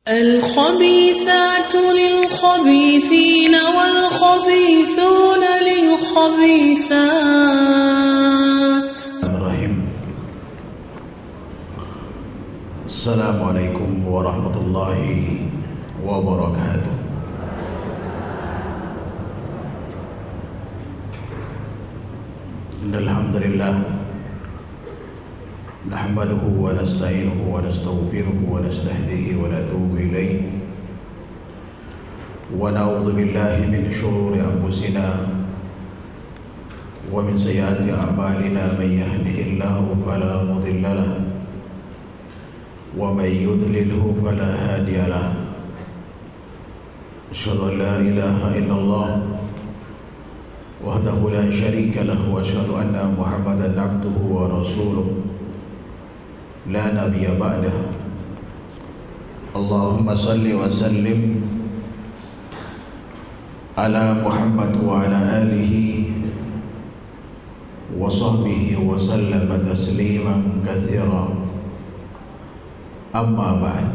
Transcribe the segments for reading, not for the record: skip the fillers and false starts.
الخبيثات للخبيثين والخبيثون للخبيثات. السلام عليكم ورحمة الله وبركاته. الحمد لله نحمده ونستعينه ونستغفره ونستهديه ونتوب إليه ونعوذ بالله من شرور أنفسنا ومن سيئات أعمالنا من يهده الله فلا مضل له ومن يضلله فلا هادي له. أشهد أن لا إله إلا الله وحده لا شريك له وأشهد أن محمدا عبده ورسوله لا نبي بعده. اللهم صل وسلم على محمد وعلى آله وصحبه وسلم تسليما كثيرا. Amma ba'd.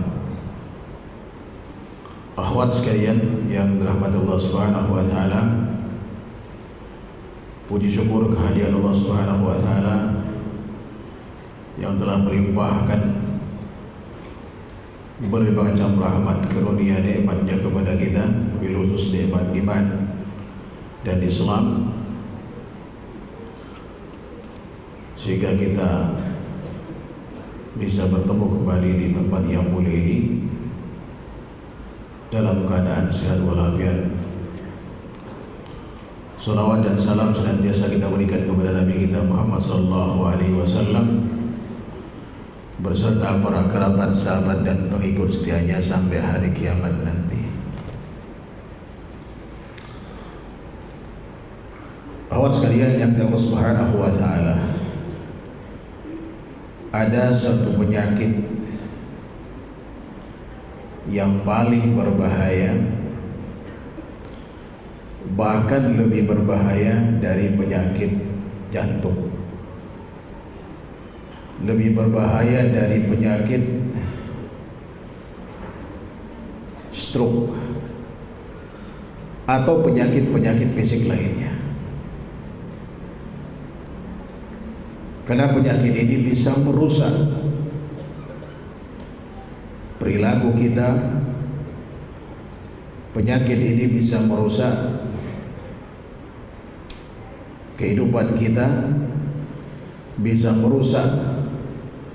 Akhwat sekalian yang dirahmati Allah Subhanahu wa taala, puji syukur kehadiran Allah Subhanahu wa taala yang telah melimpahkan berbagai macam rahmat karunia nikmatnya kepada kita, bil khusus nikmat iman dan Islam, sehingga kita bisa bertemu kembali di tempat yang mulia ini dalam keadaan sehat walafiat. Salawat dan salam senantiasa kita berikan kepada Nabi kita Muhammad sallallahu alaihi wasallam berserta para kerabat, sahabat dan pengikut setianya sampai hari kiamat nanti. Akhwat sekalian yang Allah Subhanahu wa taala, ada satu penyakit yang paling berbahaya, bahkan lebih berbahaya dari penyakit jantung, lebih berbahaya dari penyakit stroke atau penyakit-penyakit fisik lainnya. Karena penyakit ini bisa merusak perilaku kita, penyakit ini bisa merusak kehidupan kita, bisa merusak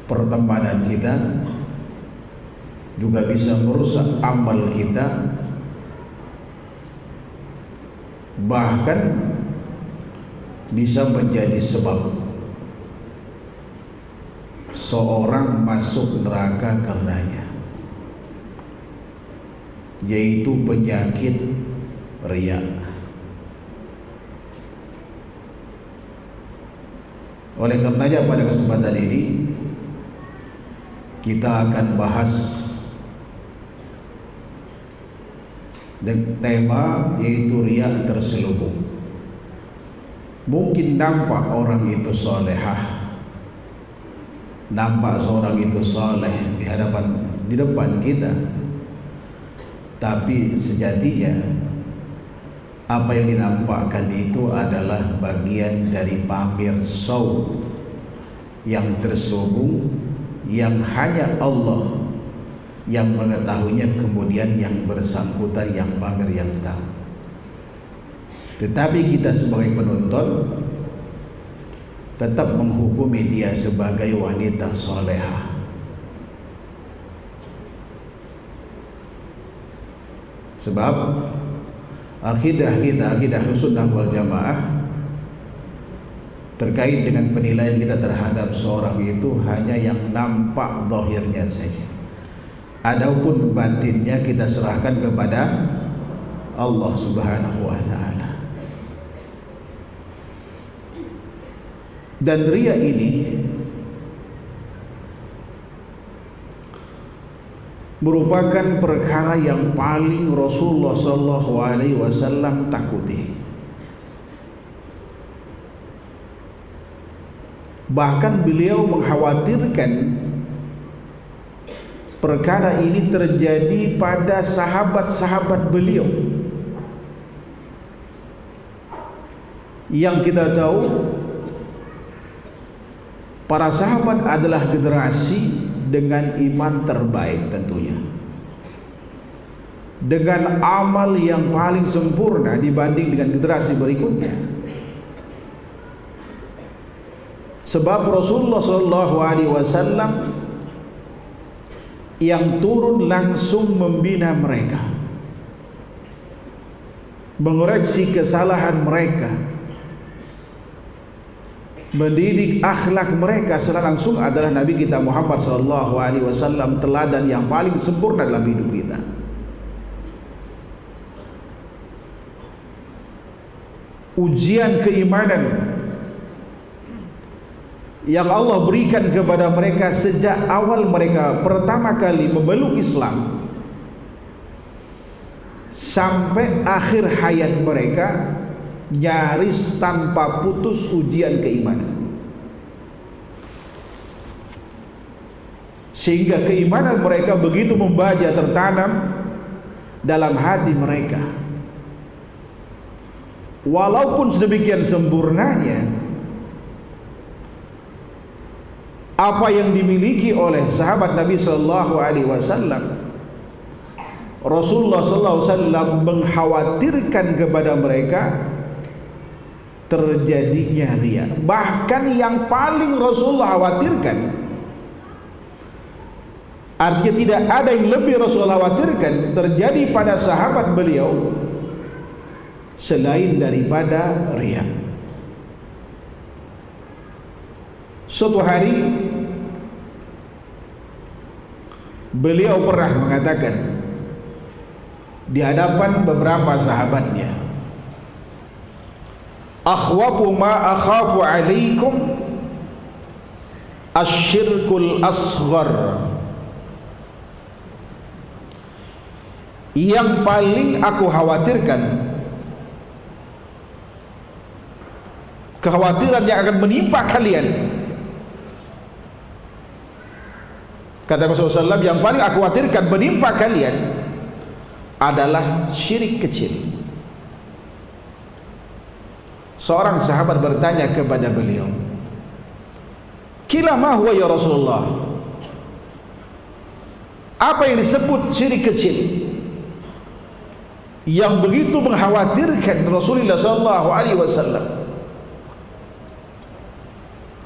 pertemanan kita, juga bisa merusak amal kita, bahkan bisa menjadi sebab seorang masuk neraka karenanya, yaitu penyakit riya. Oleh karenanya pada kesempatan ini kita akan bahas tema yaitu riya terselubung. Mungkin nampak orang itu solehah, nampak seorang itu saleh di depan kita, tapi sejatinya apa yang dinampakkan itu adalah bagian dari pamer show yang terselubung, yang hanya Allah yang mengetahuinya, kemudian yang bersangkutan, yang pamer, yang tahu. Tetapi kita sebagai penonton tetap menghukumi dia sebagai wanita solehah. Sebab akidah kita, akidah Sunnah wal Jamaah, terkait dengan penilaian kita terhadap seorang itu hanya yang nampak zahirnya saja. Adapun batinnya kita serahkan kepada Allah Subhanahu wa taala. Dan riya ini merupakan perkara yang paling Rasulullah sallallahu alaihi wasallam takuti. Bahkan beliau mengkhawatirkan perkara ini terjadi pada sahabat-sahabat beliau. Yang kita tahu, para sahabat adalah generasi dengan iman terbaik tentunya, dengan amal yang paling sempurna dibanding dengan generasi berikutnya. Sebab Rasulullah SAW yang turun langsung membina mereka, mengoreksi kesalahan mereka, mendidik akhlak mereka secara langsung adalah Nabi kita Muhammad SAW, teladan yang paling sempurna dalam hidup kita. Ujian keimanan yang Allah berikan kepada mereka sejak awal mereka pertama kali memeluk Islam sampai akhir hayat mereka, nyaris tanpa putus ujian keimanan, sehingga keimanan mereka begitu membaja tertanam dalam hati mereka. Walaupun sedemikian sempurnanya apa yang dimiliki oleh sahabat Nabi SAW, Rasulullah SAW mengkhawatirkan kepada mereka terjadinya riya. Bahkan yang paling Rasulullah khawatirkan, artinya tidak ada yang lebih Rasulullah khawatirkan terjadi pada sahabat beliau selain daripada riya. Suatu hari beliau pernah mengatakan di hadapan beberapa sahabatnya, akhwafu ma akhafu alaikum asyirkul asghar. Yang paling aku khawatirkan, kekhawatiran yang akan menimpa kalian, kata Rasulullah SAW, yang paling aku khawatirkan menimpa kalian adalah syirik kecil. Seorang sahabat bertanya kepada beliau, "Qila ma huwa ya Rasulullah?" Apa yang disebut syirik kecil yang begitu mengkhawatirkan Rasulullah SAW?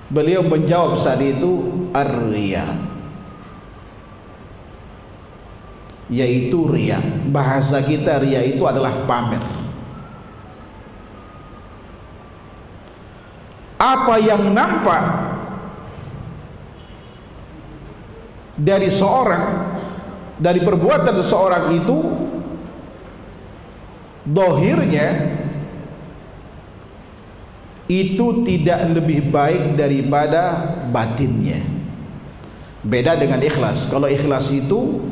Beliau menjawab saat itu, ar-riya, yaitu riya. Bahasa kita riya itu adalah pamer. Apa yang nampak dari seorang, dari perbuatan seseorang itu, dohirnya itu tidak lebih baik daripada batinnya. Beda dengan ikhlas. Kalau ikhlas itu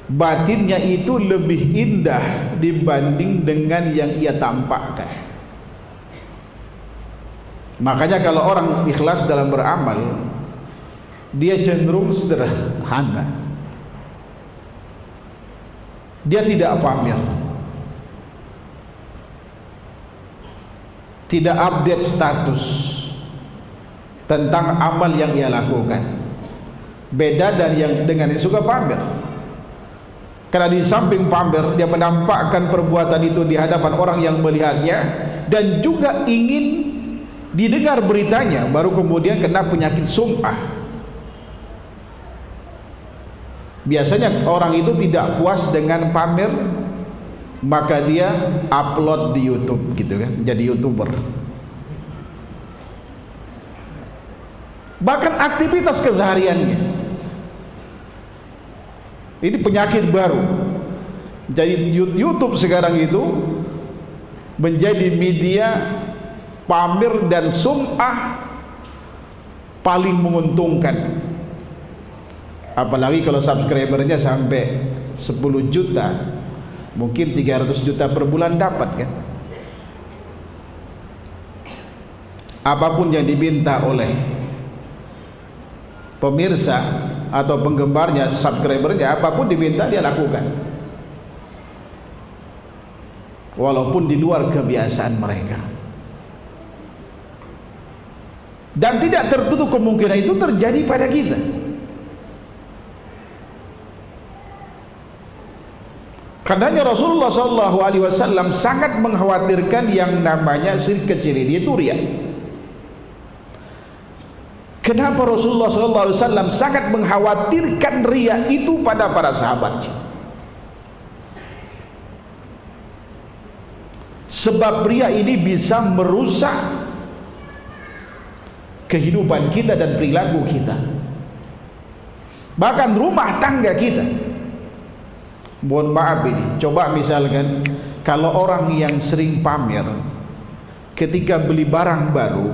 batinnya itu lebih indah dibanding dengan yang ia tampakkan. Makanya kalau orang ikhlas dalam beramal, dia cenderung sederhana, dia tidak pamer, tidak update status tentang amal yang ia lakukan. Beda dengan yang suka pamer. Karena di samping pamer, dia menampakkan perbuatan itu di hadapan orang yang melihatnya dan juga ingin didengar beritanya, baru kemudian kena penyakit sum'ah. Biasanya orang itu tidak puas dengan pamer, maka dia upload di YouTube gitu kan, jadi YouTuber. Bahkan aktivitas kesehariannya, ini penyakit baru. Jadi YouTube sekarang itu menjadi media pamer dan sum'ah paling menguntungkan. Apalagi kalau subscribernya sampai 10 juta, mungkin 300 juta per bulan dapat kan. Apapun yang diminta oleh pemirsa atau penggemarnya, subscribernya, apapun diminta dia lakukan, walaupun di luar kebiasaan mereka. Dan tidak tertutup kemungkinan itu terjadi pada kita. Karenanya Rasulullah SAW sangat mengkhawatirkan yang namanya syirik kecil ini, yaitu riya. Kenapa Rasulullah SAW sangat mengkhawatirkan riya itu pada para sahabatnya? Sebab riya ini bisa merusak kehidupan kita dan perilaku kita, bahkan rumah tangga kita. Mohon maaf ini, coba misalkan kalau orang yang sering pamer ketika beli barang baru,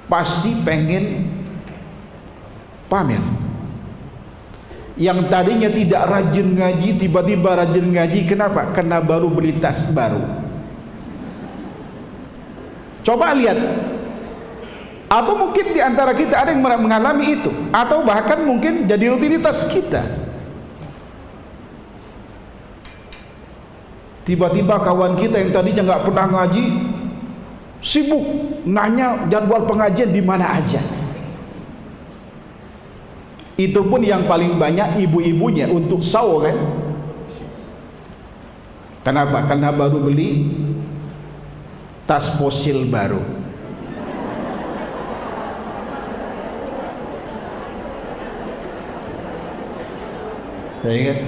pasti pengen pamer. Yang tadinya tidak rajin ngaji, tiba-tiba rajin ngaji. Kenapa? Karena baru beli tas baru. Coba lihat, atau mungkin di antara kita ada yang mengalami itu, atau bahkan mungkin jadi rutinitas kita. Tiba-tiba kawan kita yang tadinya nggak pernah ngaji sibuk nanya jadwal pengajian di mana aja. Itu pun yang paling banyak ibu-ibunya untuk saw kan? Kenapa? Karena baru beli tas fosil baru. Ya kan?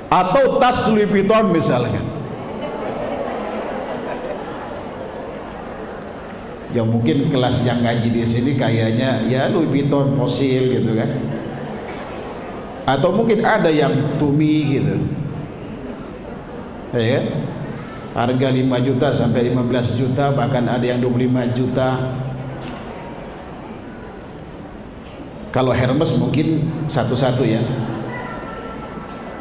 Atau tas Louis Vuitton misalnya, yang mungkin kelas yang ngaji di sini kayaknya ya Louis Vuitton fosil gitu kan, atau mungkin ada yang Tumi gitu, ya kan? Harga 5 juta sampai 15 juta, bahkan ada yang 25 juta. Kalau Hermes mungkin satu-satu ya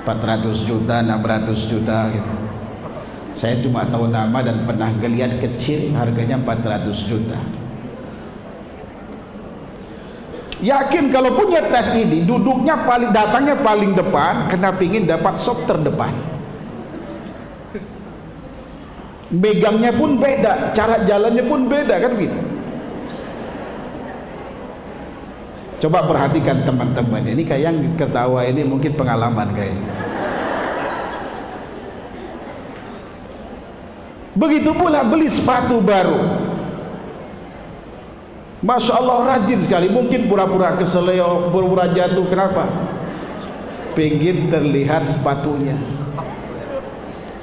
400 juta, 600 juta gitu. Saya cuma tahu nama dan pernah ngeliat kecil harganya 400 juta. Yakin kalau punya tas ini duduknya paling, datangnya paling depan karena pingin dapat sop terdepan. Megangnya pun beda, cara jalannya pun beda kan gitu. Coba perhatikan teman-teman, ini kayak yang ketawa ini mungkin pengalaman kayaknya. Begitu pula beli sepatu baru, Masya Allah rajin sekali, mungkin pura-pura keseleo, pura-pura jatuh. Kenapa? Pengen terlihat sepatunya.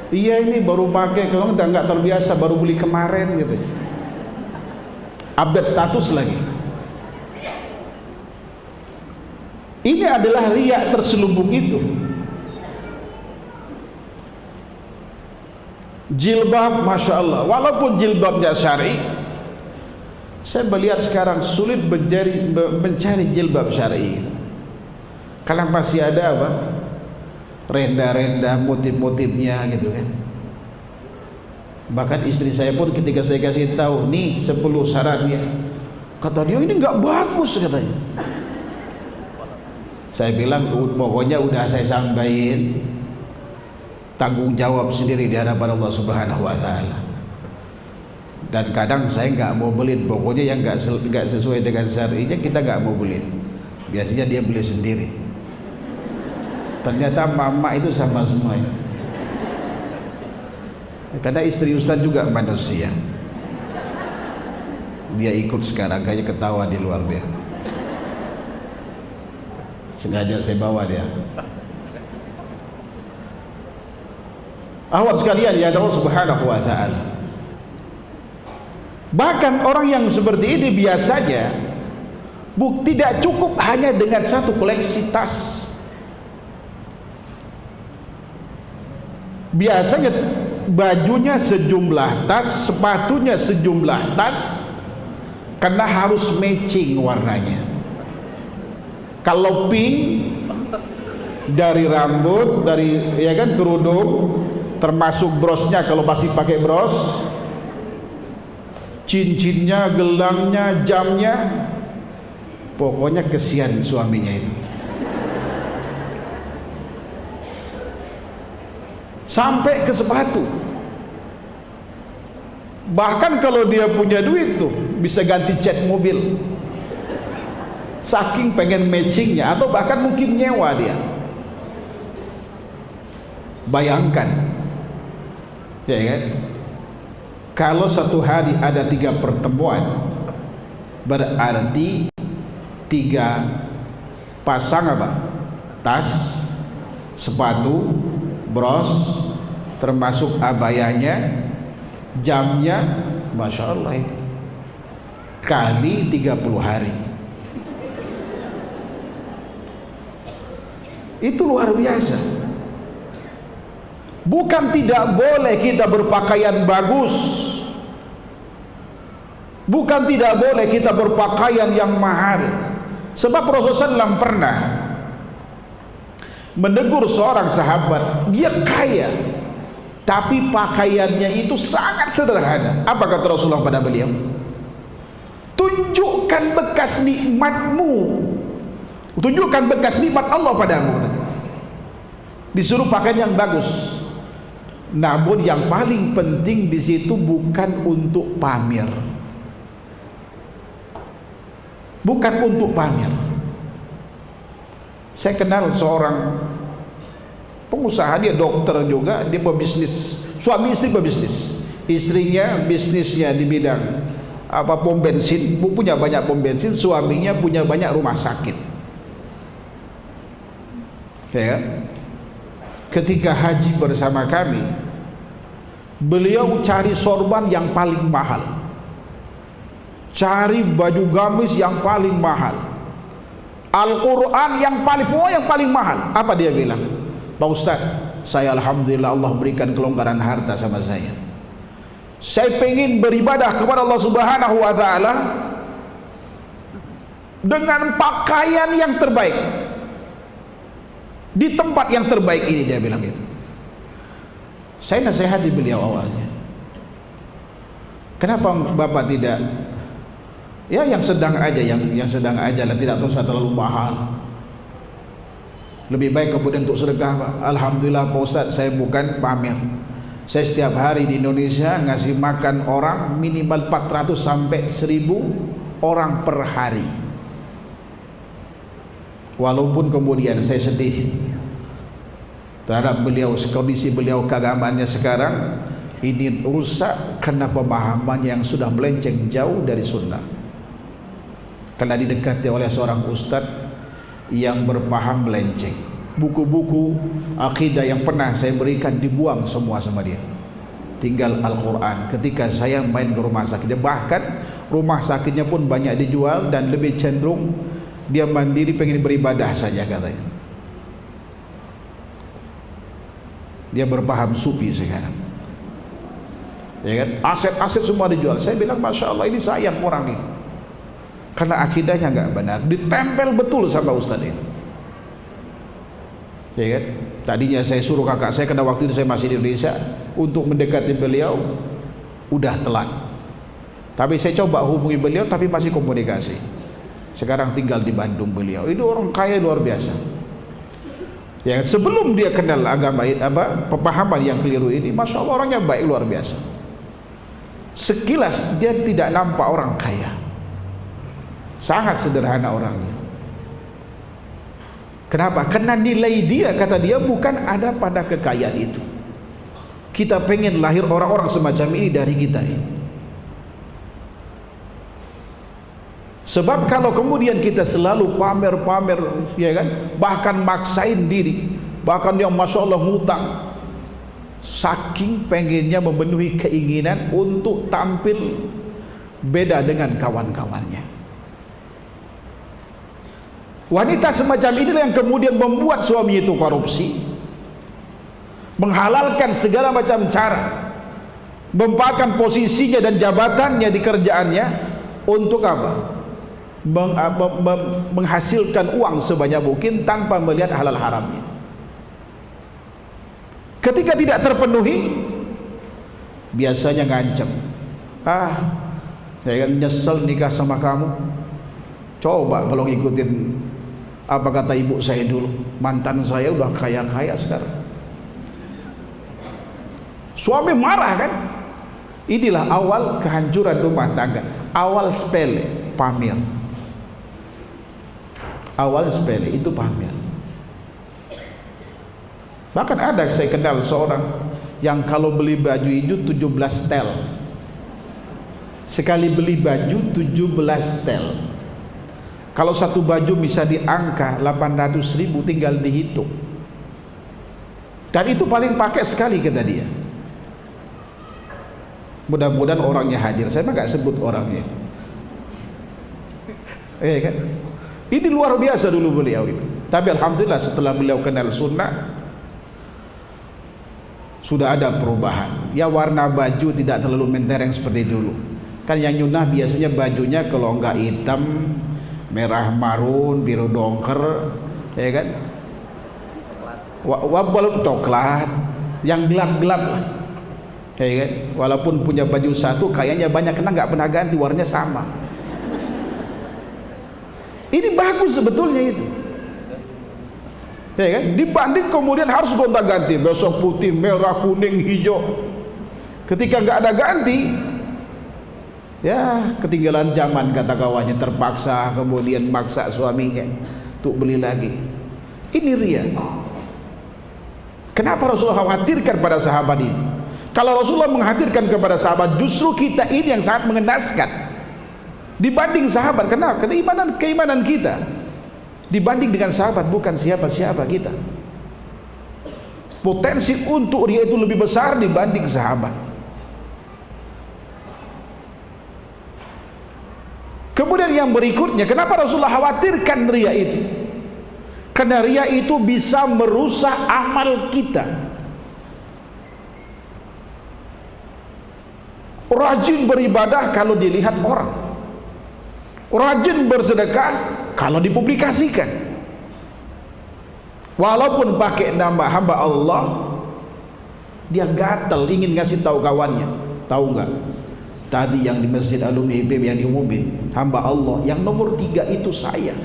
Iya ini baru pakai, kalau nggak terbiasa, baru beli kemarin gitu. Update status lagi. Ini adalah riya terselubung itu. Jilbab, Masya Allah, walaupun jilbabnya syar'i, saya melihat sekarang sulit mencari jilbab syar'i. Karena masih ada apa? Renda-renda, motif-motifnya gitu kan. Bahkan istri saya pun ketika saya kasih tahu, nih 10 syaratnya, kata dia ini nggak bagus katanya. Saya bilang pokoknya udah saya sampaikan, tanggung jawab sendiri di hadapan Allah Subhanahu wa taala. Dan kadang saya nggak mau beli, pokoknya yang nggak sesuai dengan syariatnya kita nggak mau beli. Biasanya dia beli sendiri. Ternyata mama itu sama semua. Karena istri Ustaz juga manusia. Dia ikut sekarang, kayaknya ketawa di luar dia. Sengaja saya bawa dia. Awal sekalian ya Allah Subhanahu wa taala. Bahkan orang yang seperti ini biasanya tidak cukup hanya dengan satu koleksi tas. Biasanya bajunya sejumlah tas, sepatunya sejumlah tas, karena harus matching warnanya. Kalau pink dari rambut, dari ya kan kerudung, termasuk brosnya kalau masih pakai bros, cincinnya, gelangnya, jamnya, Pokoknya kesian suaminya itu. Sampai ke sepatu. Bahkan kalau dia punya duit tuh bisa ganti cat mobil. Saking pengen matchingnya, atau bahkan mungkin nyewa dia. Bayangkan, ya kan? Kalau satu hari ada 3 pertemuan, berarti 3 pasang apa? Tas, sepatu, bros, termasuk abayanya, jamnya, Masya Allah itu kali 30 hari. Itu luar biasa. Bukan tidak boleh kita berpakaian bagus, bukan tidak boleh kita berpakaian yang mahal. Sebab Rasulullah SAW pernah menegur seorang sahabat, dia kaya tapi pakaiannya itu sangat sederhana. Apa kata Rasulullah pada beliau? Tunjukkan bekas nikmatmu, tunjukkan bekas nikmat Allah padamu. Disuruh pakaian yang bagus. Namun yang paling penting di situ bukan untuk pamer, bukan untuk pamer. Saya kenal seorang pengusaha, dia dokter juga, dia pebisnis, suami istri pebisnis. Istrinya bisnisnya di bidang pom bensin, punya banyak pom bensin, suaminya punya banyak rumah sakit. Ya kan? Ketika haji bersama kami, beliau cari sorban yang paling mahal, cari baju gamis yang paling mahal, Al-Quran yang paling mahal. Apa dia bilang? Pak Ustaz, saya alhamdulillah Allah berikan kelonggaran harta sama saya. Saya pengen beribadah kepada Allah Subhanahu wa Ta'ala dengan pakaian yang terbaik, di tempat yang terbaik ini, dia bilang itu. Saya nasihati beliau awalnya, kenapa Bapak tidak yang sedang aja, yang sedang aja lah, tidak usah terlalu mahal. Lebih baik kemudian untuk sedekah, Pak. Alhamdulillah Pak Ustaz, saya bukan pamer. Saya setiap hari di Indonesia ngasih makan orang minimal 400 sampai 1000 orang per hari. Walaupun kemudian saya sedih terhadap beliau, kondisi beliau keagamaannya sekarang ini rusak karena pemahaman yang sudah melenceng jauh dari sunnah, karena didekati oleh seorang ustadz yang berpaham melenceng. Buku-buku akidah yang pernah saya berikan dibuang semua sama dia, tinggal Al-Quran. Ketika saya main ke rumah sakitnya, bahkan rumah sakitnya pun banyak dijual dan lebih cenderung dia mandiri, pengen beribadah saja katanya. Dia berpaham sufi sekarang, ya kan? Aset-aset semua dijual. Saya bilang Masya Allah, ini sayang orang ini, karena akidahnya nggak benar, ditempel betul sama ustadz ini, ya kan? Tadinya saya suruh kakak saya, karena waktu itu saya masih di Indonesia, untuk mendekati beliau, udah telat. Tapi saya coba hubungi beliau, tapi masih komunikasi. Sekarang tinggal di Bandung beliau. Itu orang kaya luar biasa. Ya, sebelum dia kenal agama pemahaman yang keliru ini, Masya Allah orangnya baik luar biasa. Sekilas dia tidak nampak orang kaya, sangat sederhana orangnya. Kenapa? Karena nilai dia, kata dia, bukan ada pada kekayaan itu. Kita pengen lahir orang-orang semacam ini dari kita ini. Sebab kalau kemudian kita selalu pamer-pamer, ya kan, bahkan maksain diri, bahkan yang Masya Allah ngutang, saking pengennya memenuhi keinginan untuk tampil beda dengan kawan-kawannya. Wanita semacam inilah yang kemudian membuat suami itu korupsi, menghalalkan segala macam cara, memanfaatkan posisinya dan jabatannya di kerjaannya untuk apa? Menghasilkan uang sebanyak mungkin tanpa melihat halal haramnya. Ketika tidak terpenuhi, biasanya ngancam, saya nyesel nikah sama kamu, Coba kalau ngikutin apa kata ibu saya dulu, mantan saya udah kaya-kaya sekarang. Suami marah kan? Inilah awal kehancuran rumah tangga. Awal sepele, pamer. Awal sepele itu pamer. Bahkan ada saya kenal seorang yang kalau beli baju itu 17 tel. Sekali beli baju 17 tel. Kalau satu baju bisa di angka 800.000 tinggal dihitung. Dan itu paling pakai sekali kata dia. Mudah-mudahan orangnya hadir. Saya mah gak sebut orangnya. Kan? Ini luar biasa dulu beliau itu. Tapi alhamdulillah setelah beliau kenal sunnah, sudah ada perubahan. Ya warna baju tidak terlalu mentereng seperti dulu. Kan yang nyunah biasanya bajunya kalau enggak hitam, merah marun, biru dongker, ya kan? Walaupun coklat, yang gelap-gelap lah. Ya kan? Walaupun punya baju satu, kayaknya banyak kena nggak pernah ganti, warnanya sama. Ini bagus sebetulnya itu. Ya kan? Dibanding kemudian harus gonta-ganti, besok putih, merah, kuning, hijau. Ketika nggak ada ganti, ya ketinggalan zaman kata kawannya, terpaksa kemudian maksa suaminya untuk beli lagi. Ini ria. Kenapa Rasulullah khawatirkan pada sahabat itu? Kalau Rasulullah menghadirkan kepada sahabat, justru kita ini yang sangat mengenaskan dibanding sahabat. Kenapa? Karena keimanan kita dibanding dengan sahabat bukan siapa-siapa kita. Potensi untuk ria itu lebih besar dibanding sahabat. Kemudian yang berikutnya, kenapa Rasulullah khawatirkan ria itu? Karena ria itu bisa merusak amal kita. Rajin beribadah kalau dilihat orang, rajin bersedekah kalau dipublikasikan. Walaupun pakai nama hamba Allah, dia gatal ingin ngasih tahu kawannya. Tahu nggak? Tadi yang di masjid alumni IPB yang diumumin, hamba Allah yang nomor 3 itu saya.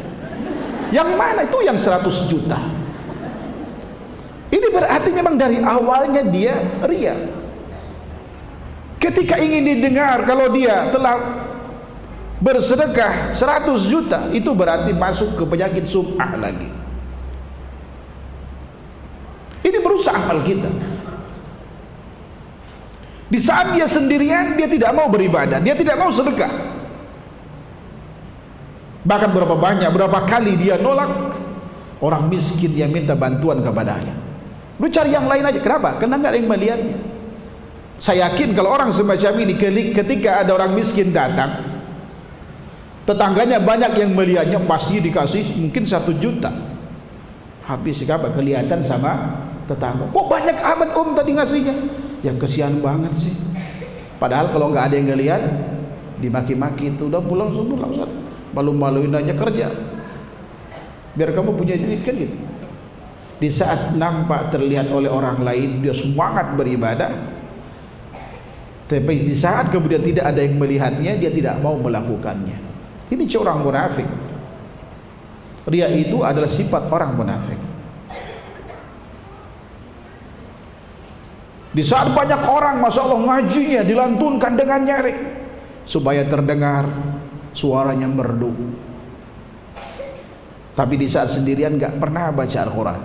Yang mana itu? Yang 100 juta. Ini berarti memang dari awalnya dia ria. Ketika ingin didengar kalau dia telah bersedekah 100 juta, itu berarti masuk ke penyakit sum'ah lagi. Ini merusak amal kita. Di saat dia sendirian, dia tidak mau beribadah, dia tidak mau sedekah. Bahkan berapa kali dia nolak orang miskin yang minta bantuan kepadanya. Lu cari yang lain aja. Kenapa? Karena nggak ada yang melihatnya. Saya yakin kalau orang semacam ini, ketika ada orang miskin datang, tetangganya banyak yang melihatnya, pasti dikasih mungkin 1 juta. Habis apa? Kelihatan sama tetangga. Kok banyak amat tadi ngasihnya? Ya kesian banget sih. Padahal kalau nggak ada yang ngelihat, dimaki-maki itu udah pulang semua langsung. Malu-maluin aja kerja. Biar kamu punya duit kan gitu. Di saat nampak terlihat oleh orang lain, dia semangat beribadah. Tapi di saat kemudian tidak ada yang melihatnya, dia tidak mau melakukannya. Ini orang munafik. Ria itu adalah sifat orang munafik. Di saat banyak orang, masya Allah, ngajinya dilantunkan dengan nyaring supaya terdengar suaranya merdu. Tapi di saat sendirian nggak pernah baca Al-Quran.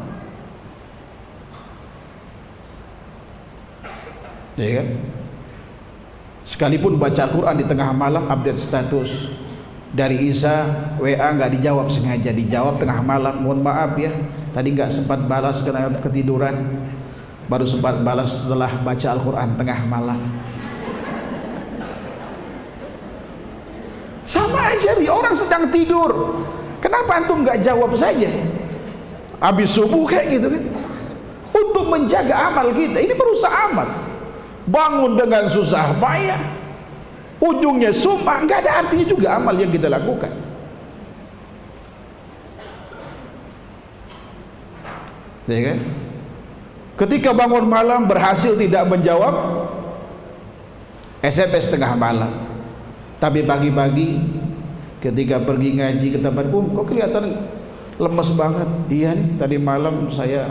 Ya kan? Sekalipun baca Al-Quran di tengah malam, update status dari Isa, WA nggak dijawab, sengaja dijawab tengah malam. Mohon maaf ya, tadi nggak sempat balas karena ketiduran. Baru sempat balas setelah baca Al-Quran tengah malam. Sama aja nih, orang sedang tidur. Kenapa antum nggak jawab saja? Habis subuh kayak gitu kan? Untuk menjaga amal kita, ini merusak amal. Bangun dengan susah payah, ujungnya sumpah, nggak ada artinya juga amal yang kita lakukan. Ya kan? Ketika bangun malam berhasil tidak menjawab SMS tengah malam, tapi pagi-pagi ketika pergi ngaji ke tempat, kok kelihatan lemes banget. Iya nih, tadi malam saya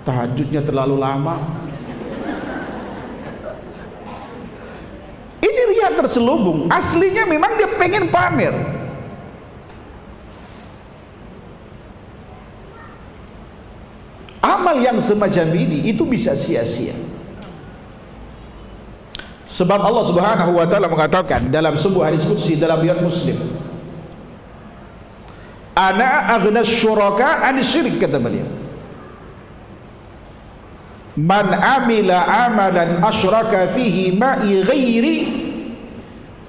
tahajudnya terlalu lama. Ini riya terselubung. Aslinya memang dia pengen pamer. Amal yang semacam ini itu bisa sia-sia. Sebab Allah Subhanahu wa taala mengatakan dalam sebuah hadis qudsi dalam riwayat Muslim, "Ana aghna syuraka 'an syirik," kata beliau. Man amila amalan asyraka fihi ma'i ghairi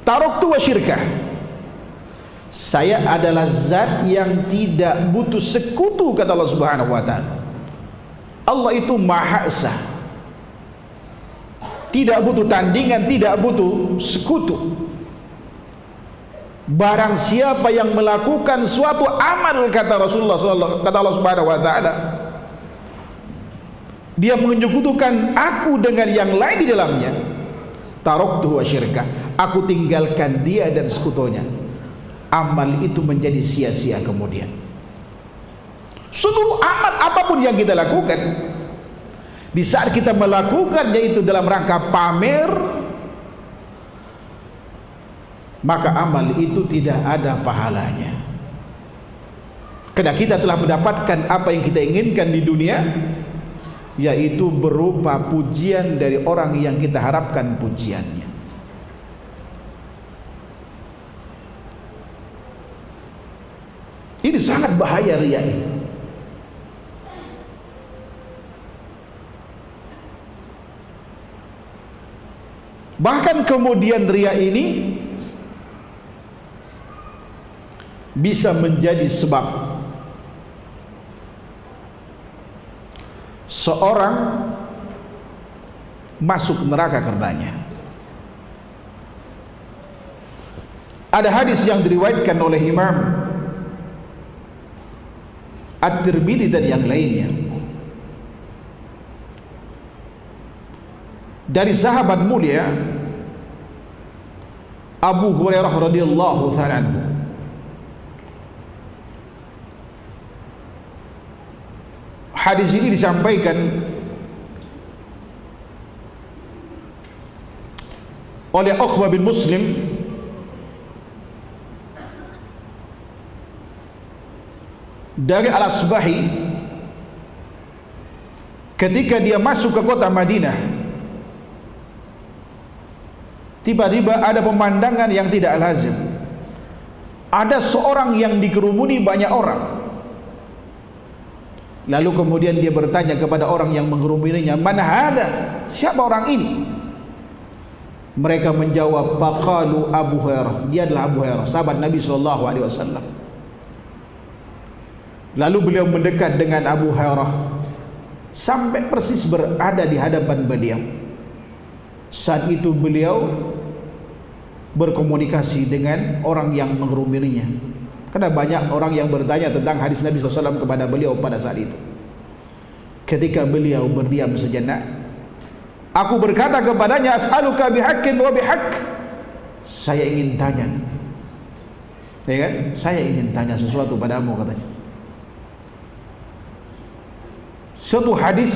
taraktu wa syirkah. Saya adalah zat yang tidak butuh sekutu, kata Allah Subhanahu wa taala. Allah itu Maha Esa, tidak butuh tandingan, tidak butuh sekutu. Barang siapa yang melakukan suatu amal, kata Rasulullah SAW, kata Allah Subhanahu wa taala, dia menyekutukan aku dengan yang lain di dalamnya, taraktuhu wa syirkah, aku tinggalkan dia dan sekutunya. Amal itu menjadi sia-sia kemudian. Seluruh amal apapun yang kita lakukan, di saat kita melakukannya itu dalam rangka pamer, maka amal itu tidak ada pahalanya. Karena kita telah mendapatkan apa yang kita inginkan di dunia, yaitu berupa pujian dari orang yang kita harapkan pujiannya. Ini sangat bahaya riya itu. Bahkan kemudian riya ini bisa menjadi sebab seorang masuk neraka karenanya. Ada hadis yang diriwayatkan oleh Imam At-Tirmidzi dan yang lainnya dari sahabat mulia Abu Hurairah radhiyallahu ta'ala anhu. Hadis ini disampaikan oleh Uqbah bin Muslim dari Al-Asbahi ketika dia masuk ke kota Madinah. Tiba-tiba ada pemandangan yang tidak lazim. Ada seorang yang dikerumuni banyak orang. Lalu kemudian dia bertanya kepada orang yang mengerumuninya, "Man hada?" Siapa orang ini? Mereka menjawab, "Faqalu Abu Hurairah." Dia adalah Abu Hurairah, sahabat Nabi SAW. Lalu beliau mendekat dengan Abu Hurairah sampai persis berada di hadapan beliau. Saat itu beliau berkomunikasi dengan orang yang mengerumuninya, karena banyak orang yang bertanya tentang hadis Nabi SAW kepada beliau pada saat itu. Ketika beliau berdiam sejenak, aku berkata kepadanya, "As'aluka bihaqqin wa bihaqq." Saya ingin tanya, ya kan? Saya ingin tanya sesuatu padamu, katanya. Suatu hadis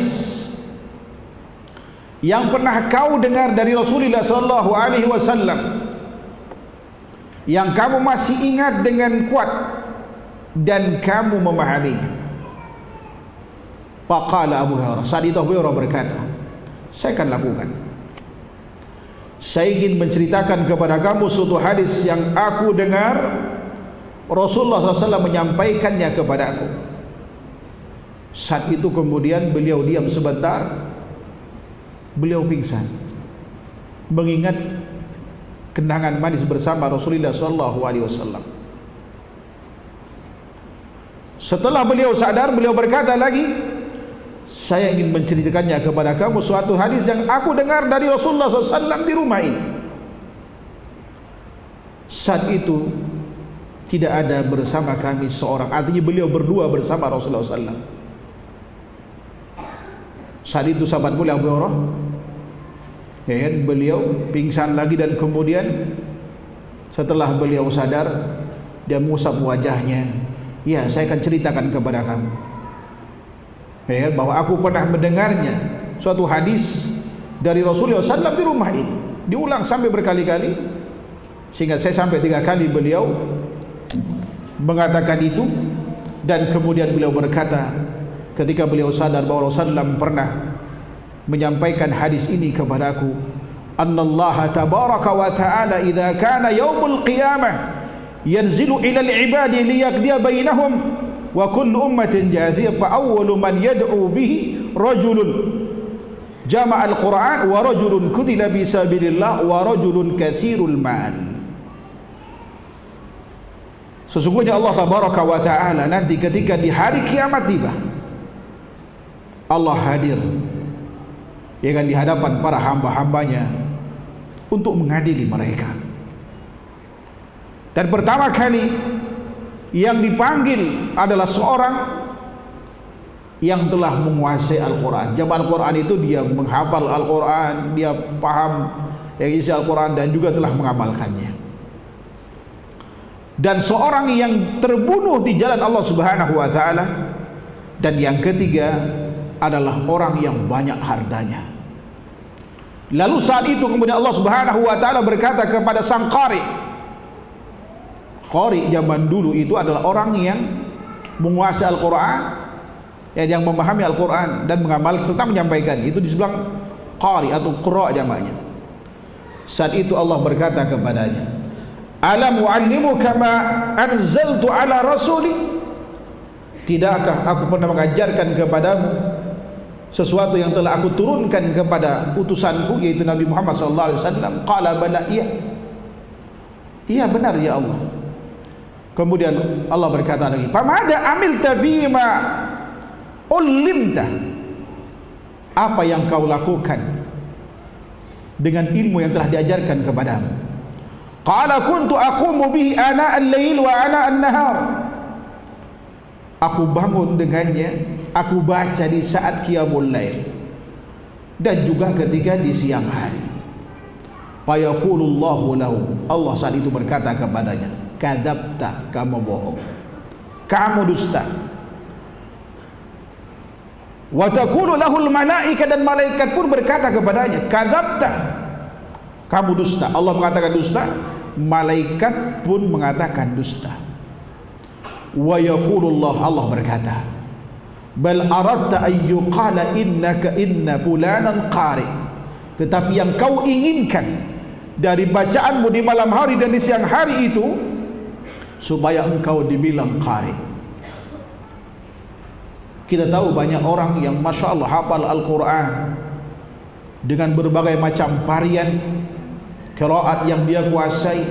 yang pernah kau dengar dari Rasulullah sallallahu alaihi wasallam, yang kamu masih ingat dengan kuat dan kamu memahaminya. Faqala Abu Hurairah, saat itu Abu Hurairah berkata, saya akan lakukan. Saya ingin menceritakan kepada kamu suatu hadis yang aku dengar Rasulullah SAW menyampaikannya kepada aku. Saat itu kemudian beliau diam sebentar, beliau pingsan, mengingat kenangan manis bersama Rasulullah SAW. Setelah beliau sadar, beliau berkata lagi, saya ingin menceritakannya kepada kamu suatu hadis yang aku dengar dari Rasulullah SAW di rumah ini. Saat itu tidak ada bersama kami seorang, artinya beliau berdua bersama Rasulullah SAW. Saat itu sahabat mulia Abu Hurairah, ya kan, beliau pingsan lagi, dan kemudian setelah beliau sadar, Dia mengusap wajahnya. Ya, saya akan ceritakan kepada kamu, ya, bahwa aku pernah mendengarnya suatu hadis dari Rasulullah SAW di rumah ini. Diulang sampai berkali-kali, sehingga saya sampai 3 kali beliau mengatakan itu. Dan kemudian beliau berkata, ketika beliau sadar bahwa Rasulullah SAW pernah menyampaikan hadis ini kepadaku, annallaha tabaraka wa ta'ala idza kana yaumul qiyamah yanzilu ila al-ibadi liyaqdiya bainahum wa kullu ummatin jathiyah fa awwalu man yad'u bihi rajulun jama'a al-Qur'an wa rajulun qutila bi sabilillah wa rajulun katsirul mal. Sesungguhnya Allah tabaraka wa ta'ala nanti ketika di hari kiamat tiba, Allah hadir, ya kan, di hadapan para hamba-hambanya untuk mengadili mereka. Dan pertama kali yang dipanggil adalah seorang yang telah menguasai Al-Quran. Jamaah Al-Quran itu dia menghafal Al-Quran, dia paham yang isi Al-Quran dan juga telah mengamalkannya. Dan seorang yang terbunuh di jalan Allah Subhanahu wa ta'ala. Dan yang ketiga adalah orang yang banyak hartanya. Lalu saat itu kemudian Allah Subhanahu wa ta'ala berkata kepada sang qari. Qari zaman dulu itu adalah orang yang menguasai Al-Quran, yang memahami Al-Quran dan mengamal serta menyampaikan. Itu disebut qari atau qura jamaknya. Saat itu Allah berkata kepadanya, alam u'allimuka ma anzaltu ala rasuli, tidakkah aku pernah mengajarkan kepadamu sesuatu yang telah aku turunkan kepada utusanku, yaitu Nabi Muhammad SAW. Qala bala, iya, iya benar ya Allah. Kemudian Allah berkata lagi, famada amilta bima ulimta, apa yang kau lakukan dengan ilmu yang telah diajarkan kepadamu. Qala kuntu aqumu bihi ana al-lail wa ana an-nahar, aku bangun dengannya, aku baca di saat qiyamul lail dan juga ketika di siang hari. Fayaqulullahu lahu, Allah saat itu berkata kepadanya, kadzabta, kamu bohong, kamu dusta. Wa taqulu lahul malaika, dan malaikat pun berkata kepadanya, kadzabta, kamu dusta. Allah mengatakan dusta, malaikat pun mengatakan dusta. Wa yaqulullah, Allah berkata, bal aradta an yuqala innaka inna fulanan qari, tetapi yang kau inginkan dari bacaanmu di malam hari dan di siang hari itu supaya engkau dibilang qari. Kita tahu banyak orang yang masya Allah hafal Al-Quran dengan berbagai macam varian qiraat yang dia kuasai,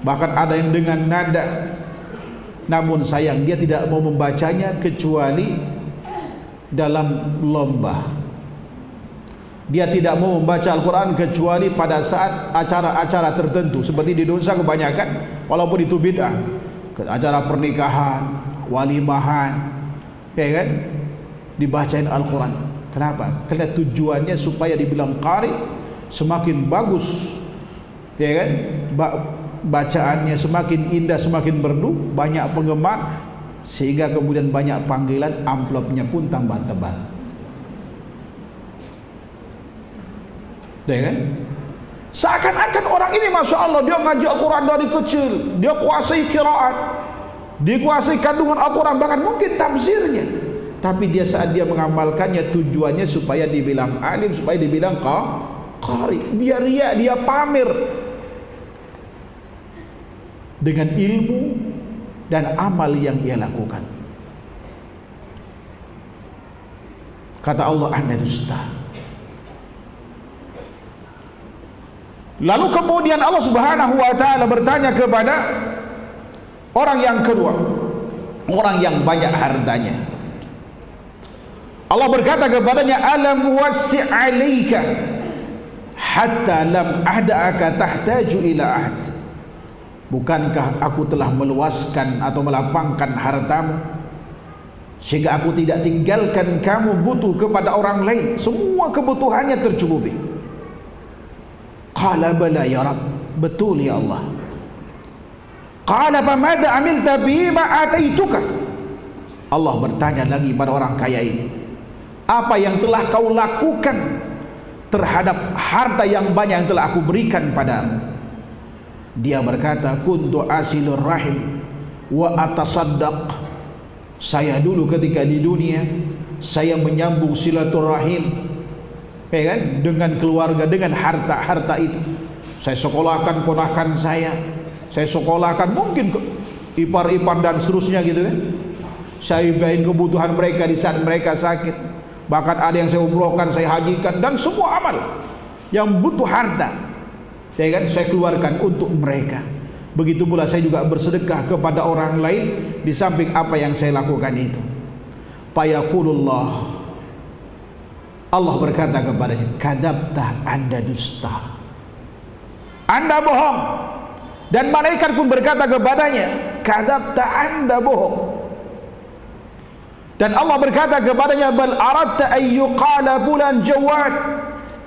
bahkan ada yang dengan nada. Namun sayang, dia tidak mau membacanya kecuali dalam lomba. Dia tidak mau membaca Al-Quran kecuali pada saat acara-acara tertentu. Seperti di Indonesia kebanyakan, walaupun itu bid'ah, acara pernikahan, walimahan, ya kan, dibacain Al-Quran. Kenapa? Karena tujuannya supaya dibilang qari, semakin bagus, ya kan, bacaannya semakin indah, semakin merdu, banyak penggemar, sehingga kemudian banyak panggilan, amplopnya pun tambah tebal. Ya kan? Seakan-akan orang ini masya Allah dia ngaji Al-Quran dari kecil, dia kuasai qiraat, dia kuasai kandungan Al-Quran, bahkan mungkin tafsirnya. Tapi dia saat dia mengamalkannya tujuannya supaya dibilang alim, supaya dibilang qari. Dia riya, dia pamer dengan ilmu dan amal yang dia lakukan. Kata Allah, Anda dusta. Lalu kemudian Allah Subhanahu wa ta'ala bertanya kepada orang yang kedua, orang yang banyak hartanya. Allah berkata kepadanya, alam wasi' alaika hatta lam ahda'aka tahtaju ila ahd, bukankah aku telah meluaskan atau melapangkan hartamu sehingga aku tidak tinggalkan kamu butuh kepada orang lain, semua kebutuhannya tercukupi. Qala bala ya Rabb, betul ya Allah. Qala famadza amilta bima ataituka. Allah bertanya lagi pada orang kaya ini, apa yang telah kau lakukan terhadap harta yang banyak yang telah aku berikan padamu? Dia berkata, kuntu asilur rahim wa atasaddaq. Saya dulu ketika di dunia saya menyambung silaturahim, ya kan, dengan keluarga, dengan harta-harta itu. Saya sekolahkan ponakan saya sekolahkan mungkin ipar-ipar dan seterusnya gitu kan. Saya bayarin kebutuhan mereka di saat mereka sakit. Bahkan ada yang saya umrohkan, saya hajikan, dan semua amal yang butuh harta, ya kan, saya keluarkan untuk mereka. Begitu pula saya juga bersedekah kepada orang lain di samping apa yang saya lakukan itu. Fayaqulullah, Allah berkata kepadanya, kadzabta, Anda dusta, Anda bohong. Dan malaikat pun berkata kepadanya, kadzabta, Anda bohong. Dan Allah berkata kepadanya, bal aradta ayyuqala fulan jawad.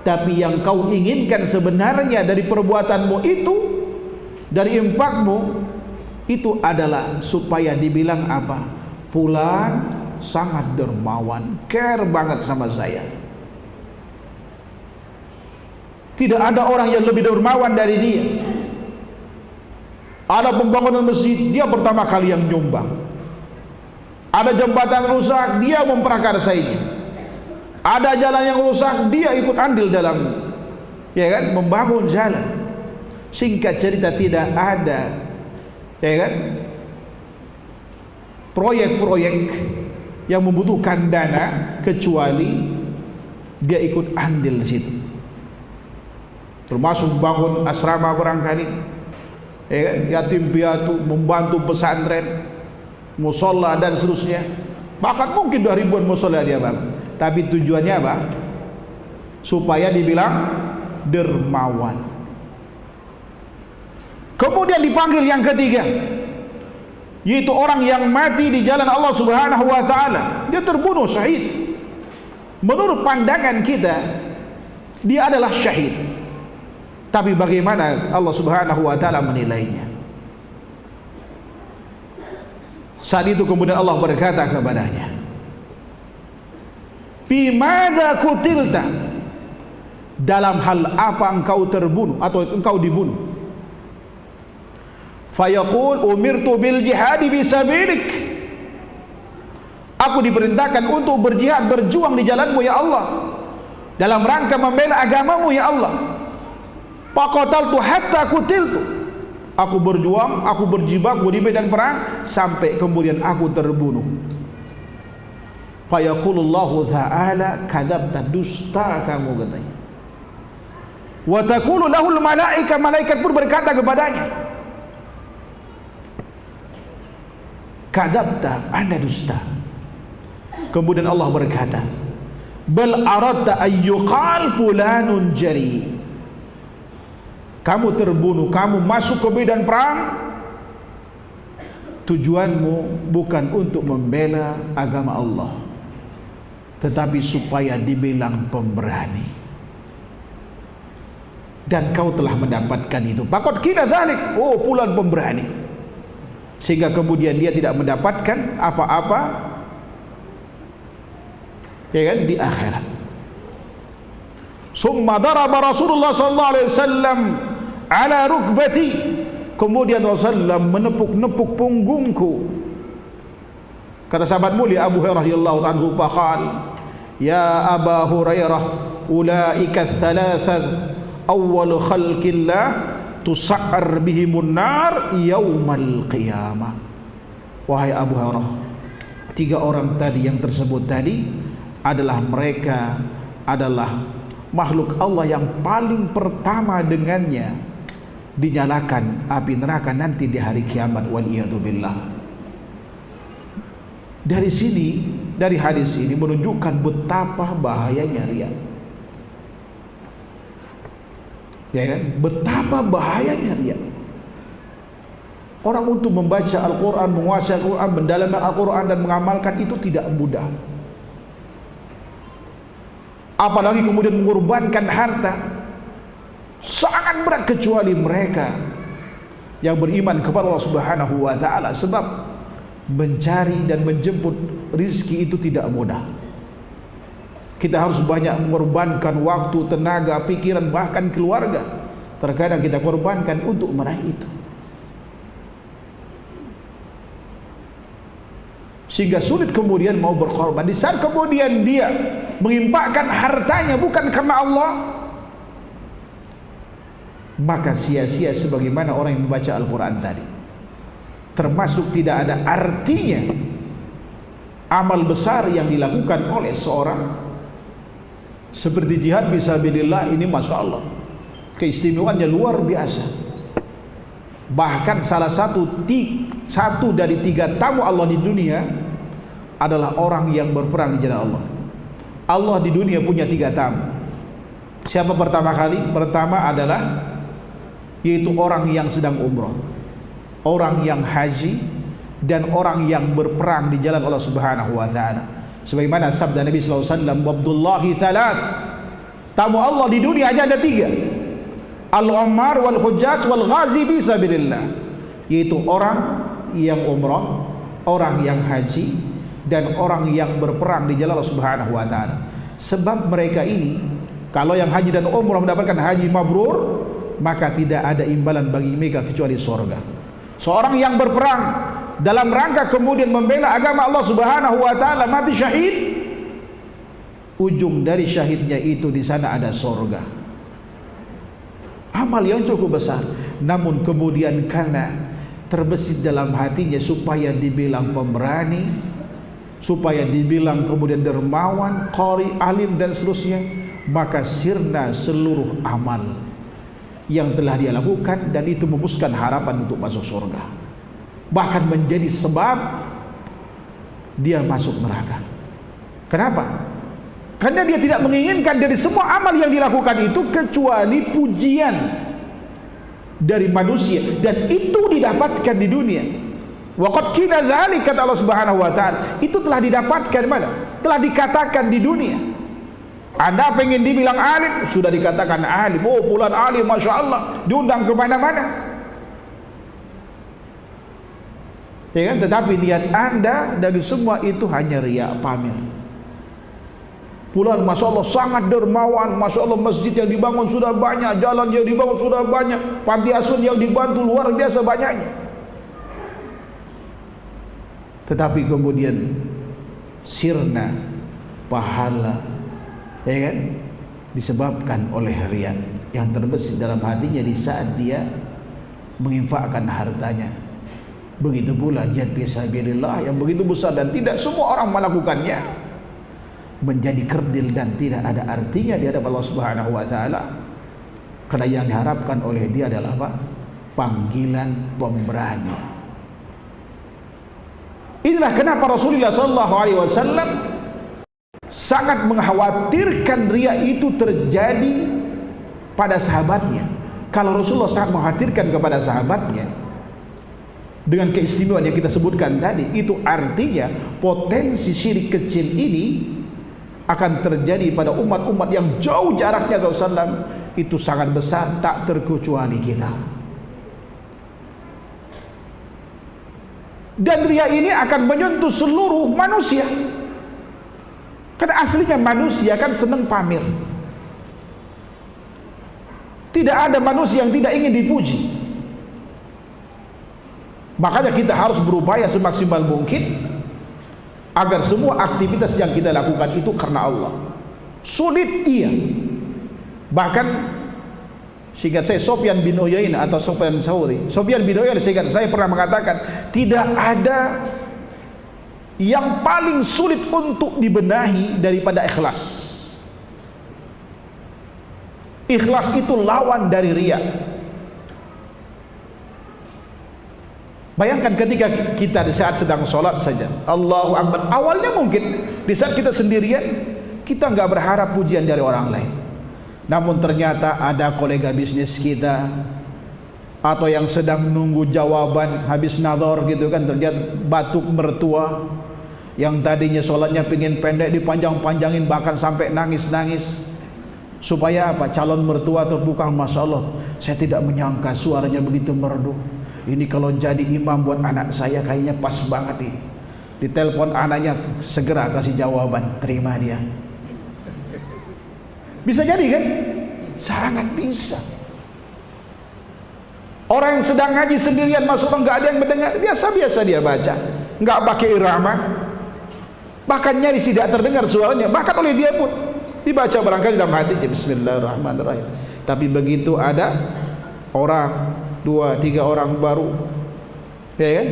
Tapi yang kau inginkan sebenarnya dari perbuatanmu itu, dari infakmu itu adalah supaya dibilang apa? Fulan sangat dermawan, care banget sama saya. Tidak ada orang yang lebih dermawan dari dia. Ada pembangunan masjid, dia pertama kali yang nyumbang. Ada jembatan rusak, dia memprakarsainya. Ada jalan yang rusak, dia ikut andil dalam, ya kan, membangun jalan. Singkat cerita, tidak ada, ya kan, proyek-proyek yang membutuhkan dana kecuali dia ikut andil di situ. Termasuk bangun asrama barangkali, ya kan, yatim piatu, membantu pesantren, musola dan seterusnya. Bahkan mungkin 2 ribuan musola dia bang. Tapi tujuannya apa? Supaya dibilang dermawan. Kemudian dipanggil yang ketiga, yaitu orang yang mati di jalan Allah Subhanahu wa taala. Dia terbunuh syahid. Menurut pandangan kita, dia adalah syahid. Tapi bagaimana Allah Subhanahu wa taala menilainya? Saat itu kemudian Allah berkata kepadanya, fi madza kutilta, dalam hal apa engkau terbunuh atau engkau dibunuh? Fayaqul umirtu bil jihadi bisabilik, aku diperintahkan untuk berjihad, berjuang di jalanmu ya Allah, dalam rangka membela agamamu ya Allah. Faqataltu hatta kutiltu, aku berjuang, aku berjibaku di medan perang sampai kemudian aku terbunuh. Fayaqulullahu ta'ala kadzabta, dusta kamu katanya. Wa taqulu lahul malaika, malaikat pun berkata kepadanya, kadzabta, Anda dusta. Kemudian Allah berkata, bal aradta ayyuqal fulanun jari, kamu terbunuh, kamu masuk ke medan perang, tujuanmu bukan untuk membela agama Allah, tetapi supaya dibilang pemberani. Dan kau telah mendapatkan itu. Faqad qila dzalik, oh fulan pemberani. Sehingga kemudian dia tidak mendapatkan apa-apa, ya kan, di akhirat. Summa daraba Rasulullah sallallahu alaihi wasallam ala rukbati, kemudian Rasulullah menepuk-nepuk punggungku. Kata sahabat mulia Abu Hurairah radhiyallahu anhu, faqal ya Aba Hurairah, ulaika thalathah awwal khalqillah tusa'ar bihimun nar yaumal qiyamah. Wahai Abu Hurairah, 3 orang tadi yang tersebut tadi adalah mereka adalah makhluk Allah yang paling pertama dengannya dinyalakan api neraka nanti di hari kiamat, waliyadzubillah. Dari sini, dari hadis ini menunjukkan betapa bahayanya riya, ya kan? Betapa bahayanya riya. Orang untuk membaca Al-Quran, menguasai Al-Quran, mendalami Al-Quran dan mengamalkan itu tidak mudah. Apalagi kemudian mengorbankan harta, sangat berat, kecuali mereka yang beriman kepada Allah Subhanahu wa taala, sebab mencari dan menjemput rizki itu tidak mudah. Kita harus banyak mengorbankan waktu, tenaga, pikiran, bahkan keluarga. Terkadang kita korbankan untuk meraih itu, sehingga sulit kemudian mau berkorban. Di saat kemudian dia menginfakkan hartanya bukan karena Allah, maka sia-sia sebagaimana orang yang membaca Al-Quran tadi. Termasuk tidak ada artinya amal besar yang dilakukan oleh seorang seperti jihad fisabilillah ini. Masya Allah, keistimewaannya luar biasa. Bahkan salah satu dari 3 tamu Allah di dunia adalah orang yang berperang di jalan Allah. Allah di dunia punya 3 tamu. Siapa pertama kali? Pertama adalah yaitu orang yang sedang umrah, orang yang haji, dan orang yang berperang di jalan Allah Subhanahu wa taala. Sebagaimana sabda Nabi sallallahu alaihi wasallam, "Abdullahi thalath." Tamu Allah di dunia hanya ada 3. Al-Ummar wal Hujjaj wal Ghazi fi sabilillah, yaitu orang yang umrah, orang yang haji, dan orang yang berperang di jalan Allah Subhanahu wa taala. Sebab mereka ini, kalau yang haji dan umrah mendapatkan haji mabrur, maka tidak ada imbalan bagi mereka kecuali surga. Seorang yang berperang dalam rangka kemudian membela agama Allah Subhanahu wa taala, mati syahid, ujung dari syahidnya itu di sana ada surga. Amal yang cukup besar, namun kemudian karena terbesit dalam hatinya supaya dibilang pemberani, supaya dibilang kemudian dermawan, qari, alim, dan seterusnya, maka sirna seluruh amal yang telah dia lakukan, dan itu memuskan harapan untuk masuk surga, bahkan menjadi sebab dia masuk neraka. Kenapa? Karena dia tidak menginginkan dari semua amal yang dilakukan itu kecuali pujian dari manusia, dan itu didapatkan di dunia. Waqad qila dzalika, kata Allah Subhanahu wa taala, itu telah didapatkan mana? Telah dikatakan di dunia. Anda pengen dibilang alim, sudah dikatakan alim. Oh, fulan alim, masya Allah, diundang ke mana-mana. Ya kan? Tetapi niat Anda dari semua itu hanya riya, pamer. Fulan masya Allah sangat dermawan, masya Allah masjid yang dibangun sudah banyak, jalan yang dibangun sudah banyak, panti asuhan yang dibantu luar biasa banyaknya. Tetapi kemudian sirna pahala, ya kan, disebabkan oleh riya yang terbesit dalam hatinya di saat dia menginfakkan hartanya. Begitu pula jihad fisabilillah yang begitu besar dan tidak semua orang melakukannya, menjadi kerdil dan tidak ada artinya di hadapan Allah Subhanahu wa taala. Karena yang diharapkan oleh dia adalah apa? Panggilan pemberani. Inilah kenapa Rasulullah sallallahu alaihi wasallam sangat mengkhawatirkan riya itu terjadi pada sahabatnya. Kalau Rasulullah sangat mengkhawatirkan kepada sahabatnya dengan keistimewaan yang kita sebutkan tadi, itu artinya potensi syirik kecil ini akan terjadi pada umat-umat yang jauh jaraknya Rasulullah itu sangat besar, tak terkecuali kita. Dan riya ini akan menyentuh seluruh manusia. Karena aslinya manusia kan senang pamer. Tidak ada manusia yang tidak ingin dipuji. Makanya kita harus berupaya semaksimal mungkin agar semua aktivitas yang kita lakukan itu karena Allah. Sulit iya. Bahkan seingat saya Sufyan bin Uyainah atau Sufyan Tsauri, Sufyan bin Uyainah seingat saya pernah mengatakan, tidak ada yang paling sulit untuk dibenahi daripada ikhlas. Ikhlas itu lawan dari riya. Bayangkan ketika kita di saat sedang sholat saja, Allahu Akbar, awalnya mungkin di saat kita sendirian, kita nggak berharap pujian dari orang lain. Namun ternyata ada kolega bisnis kita atau yang sedang menunggu jawaban habis nadhar gitu kan, ternyata batuk mertua yang tadinya sholatnya pingin pendek dipanjang-panjangin bahkan sampai nangis-nangis. Supaya apa? Calon mertua terbuka, masya Allah, saya tidak menyangka suaranya begitu merdu. ini kalau jadi imam buat anak saya kayaknya pas banget nih. Ditelepon anaknya, segera kasih jawaban, terima dia. Bisa jadi kan? Sangat bisa. Orang yang sedang ngaji sendirian masuk, nggak ada yang mendengar, biasa-biasa dia baca, nggak pakai irama, bahkan nyaris tidak terdengar suaranya, bahkan oleh dia pun dibaca barangkali dalam hati, Bismillahirrahmanirrahim. Tapi begitu ada orang, 2-3 orang baru, ya kan,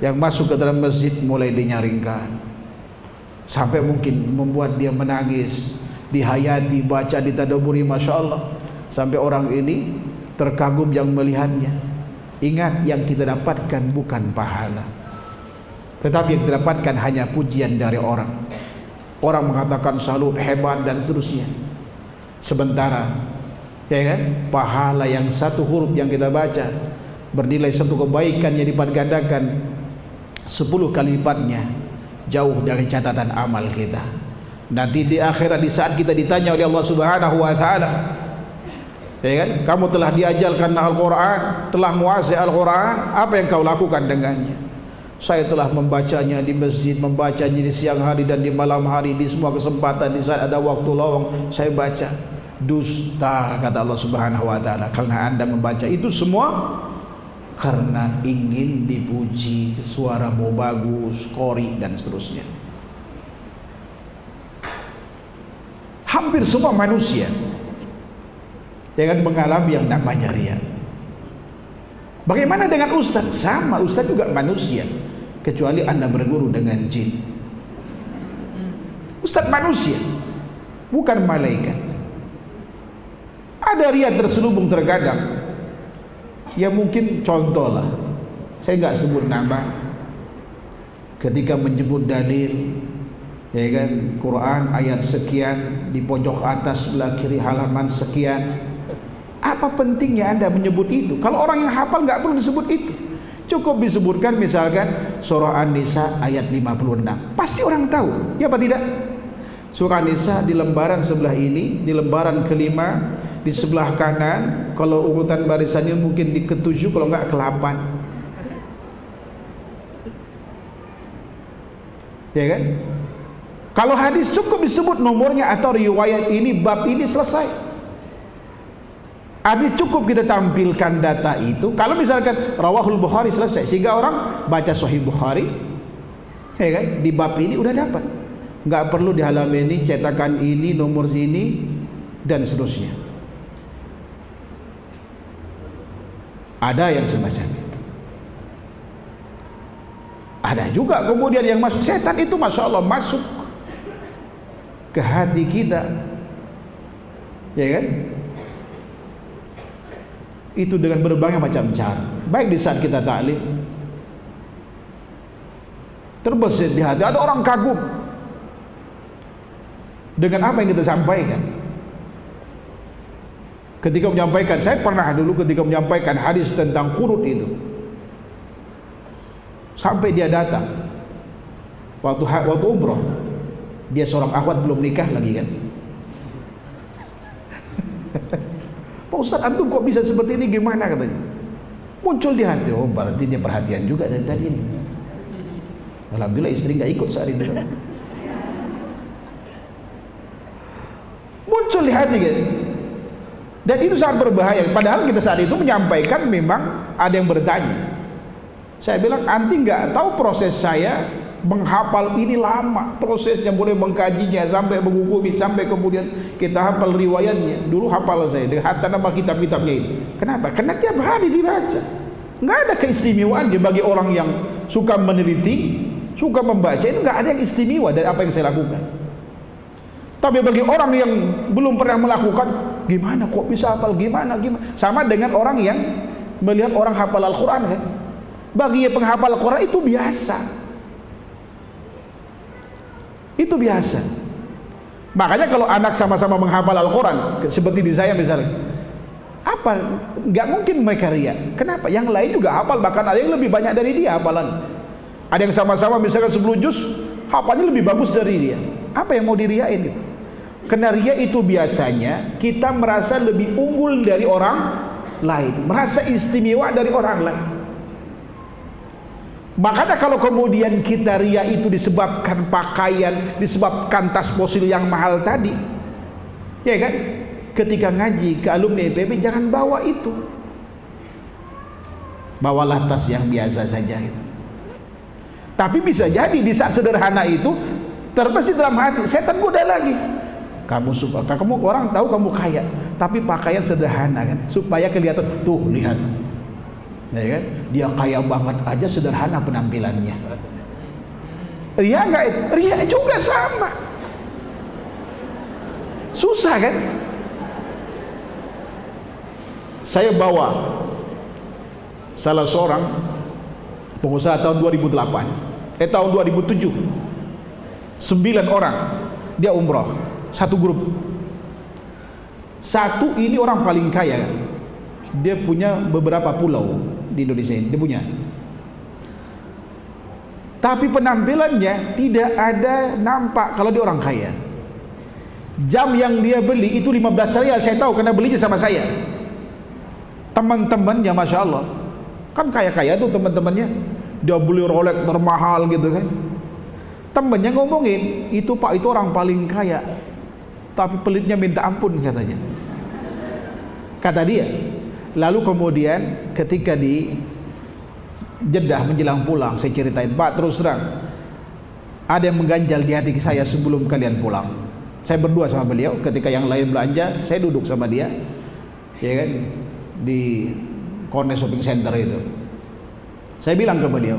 yang masuk ke dalam masjid, mulai dinyaringkan, sampai mungkin membuat dia menangis, dihayati, baca, ditadaburi, masya Allah, sampai orang ini terkagum yang melihatnya. Ingat, yang kita dapatkan bukan pahala, tetapi yang kita dapatkan hanya pujian dari orang. Orang mengatakan salut, hebat dan seterusnya. Sementara, ya kan, pahala yang satu huruf yang kita baca bernilai satu kebaikan yang dilipat gandakan 10 kali lipatnya, jauh dari catatan amal kita. Nanti di akhirat, di saat kita ditanya oleh Allah Subhanahu wa taala, ya kan, kamu telah diajalkan Al-Quran, telah menguasai Al-Quran, apa yang kau lakukan dengannya? Saya telah membacanya di masjid, membacanya di siang hari dan di malam hari, di semua kesempatan, di saat ada waktu lowong saya baca. Dusta, kata Allah Subhanahu wa taala, karena Anda membaca itu semua karena ingin dipuji, suaramu bagus, qori dan seterusnya. Hampir semua manusia jangan mengalami yang namanya riya. Bagaimana dengan ustaz? Sama, ustaz juga manusia, kecuali Anda berguru dengan jin. Ustaz manusia, bukan malaikat. Ada riya terselubung terkadang. Ya mungkin contoh lah, saya nggak sebut nama, ketika menyebut dalil, ya kan, Quran ayat sekian di pojok atas sebelah kiri halaman sekian. Apa pentingnya Anda menyebut itu? Kalau orang yang hafal nggak perlu disebut itu. Cukup disebutkan misalkan surah An-Nisa ayat 56. Pasti orang tahu, ya apa tidak? Surah An-Nisa di lembaran sebelah ini, di lembaran kelima, di sebelah kanan, kalau urutan barisannya mungkin di ke-7, kalau nggak ke-8. Ya kan? Kalau hadis cukup disebut nomornya atau riwayat ini, bab ini, selesai. Hadis cukup kita tampilkan data itu. Kalau misalkan rawahul Bukhari, selesai, sehingga orang baca Sahih Bukhari, ya kan, di bab ini udah dapat. Nggak perlu di halaman ini, cetakan ini, nomor sini dan seterusnya. Ada yang semacam itu. Ada juga kemudian yang masuk, setan itu masya Allah masuk ke hati kita, ya kan? Itu dengan berbagai macam cara. Baik di saat kita taklim, terbesit di hati, ada orang kagum dengan apa yang kita sampaikan. Ketika menyampaikan, saya pernah dulu ketika menyampaikan hadis tentang qunut itu, sampai dia datang waktu umroh, dia seorang akhwat belum nikah lagi kan. Pak Ustaz, antum kok bisa seperti ini, gimana katanya? Muncul di hati, oh berarti dia perhatian juga dari tadi ini. Alhamdulillah istri nggak ikut saat itu. Muncul di hati kan. Dan itu sangat berbahaya. Padahal kita saat itu menyampaikan, memang ada yang bertanya. Saya bilang, anti nggak tahu proses saya menghafal ini lama. Prosesnya mulai mengkajinya sampai menghukumi, sampai kemudian kita hafal riwayatnya. Dulu hafal saya dengan hatta nama kitab-kitabnya itu. Kenapa? Karena tiap hari dibaca. Nggak ada keistimewaan bagi orang yang suka meneliti, suka membaca. Itu nggak ada yang istimewa dari apa yang saya lakukan. Tapi bagi orang yang belum pernah melakukan, gimana kok bisa hafal, gimana. Sama dengan orang yang melihat orang hafal Al-Quran kan. Bagi penghafal Al-Quran itu biasa. Itu biasa. Makanya kalau anak sama-sama menghafal Al-Quran, seperti di saya misalnya, apa? Nggak mungkin mereka riya. Kenapa? Yang lain juga hafal, bahkan ada yang lebih banyak dari dia hafalan. Ada yang sama-sama misalkan 10 juz, hafalnya lebih bagus dari dia. Apa yang mau diriain gitu? Karena riya itu biasanya kita merasa lebih unggul dari orang lain, merasa istimewa dari orang lain. Makanya kalau kemudian kita ria itu disebabkan pakaian, disebabkan tas fosil yang mahal tadi, ya kan? Ketika ngaji ke alumni IPB jangan bawa itu, bawalah tas yang biasa saja gitu. Tapi bisa jadi di saat sederhana itu terbesit dalam hati, setan goda lagi. Kamu orang tahu kamu kaya, tapi pakaian sederhana kan, supaya kelihatan tuh lihat, ya kan? Dia kaya banget aja sederhana penampilannya. Ria nggak? Ria juga sama. Susah kan? Saya bawa salah seorang pengusaha tahun 2008, tahun 2007, 9 orang dia umroh, satu grup. Satu ini orang paling kaya, dia punya beberapa pulau di Indonesia ini, dia punya. Tapi penampilannya tidak ada nampak kalau dia orang kaya. Jam yang dia beli itu 15 rial, saya tahu karena belinya sama saya. Teman-temannya Masya Allah kan kaya-kaya tuh teman-temannya, dia beli Rolex termahal gitu kan. Temennya ngomongin, itu Pak, itu orang paling kaya, tapi pelitnya minta ampun katanya, kata dia. Lalu kemudian ketika di Jeddah menjelang pulang, saya ceritain, Pak, terus terang ada yang mengganjal di hati saya sebelum kalian pulang. Saya berdua sama beliau, ketika yang lain belanja, saya duduk sama dia, ya kan, di Corner Shopping Center itu. Saya bilang ke beliau,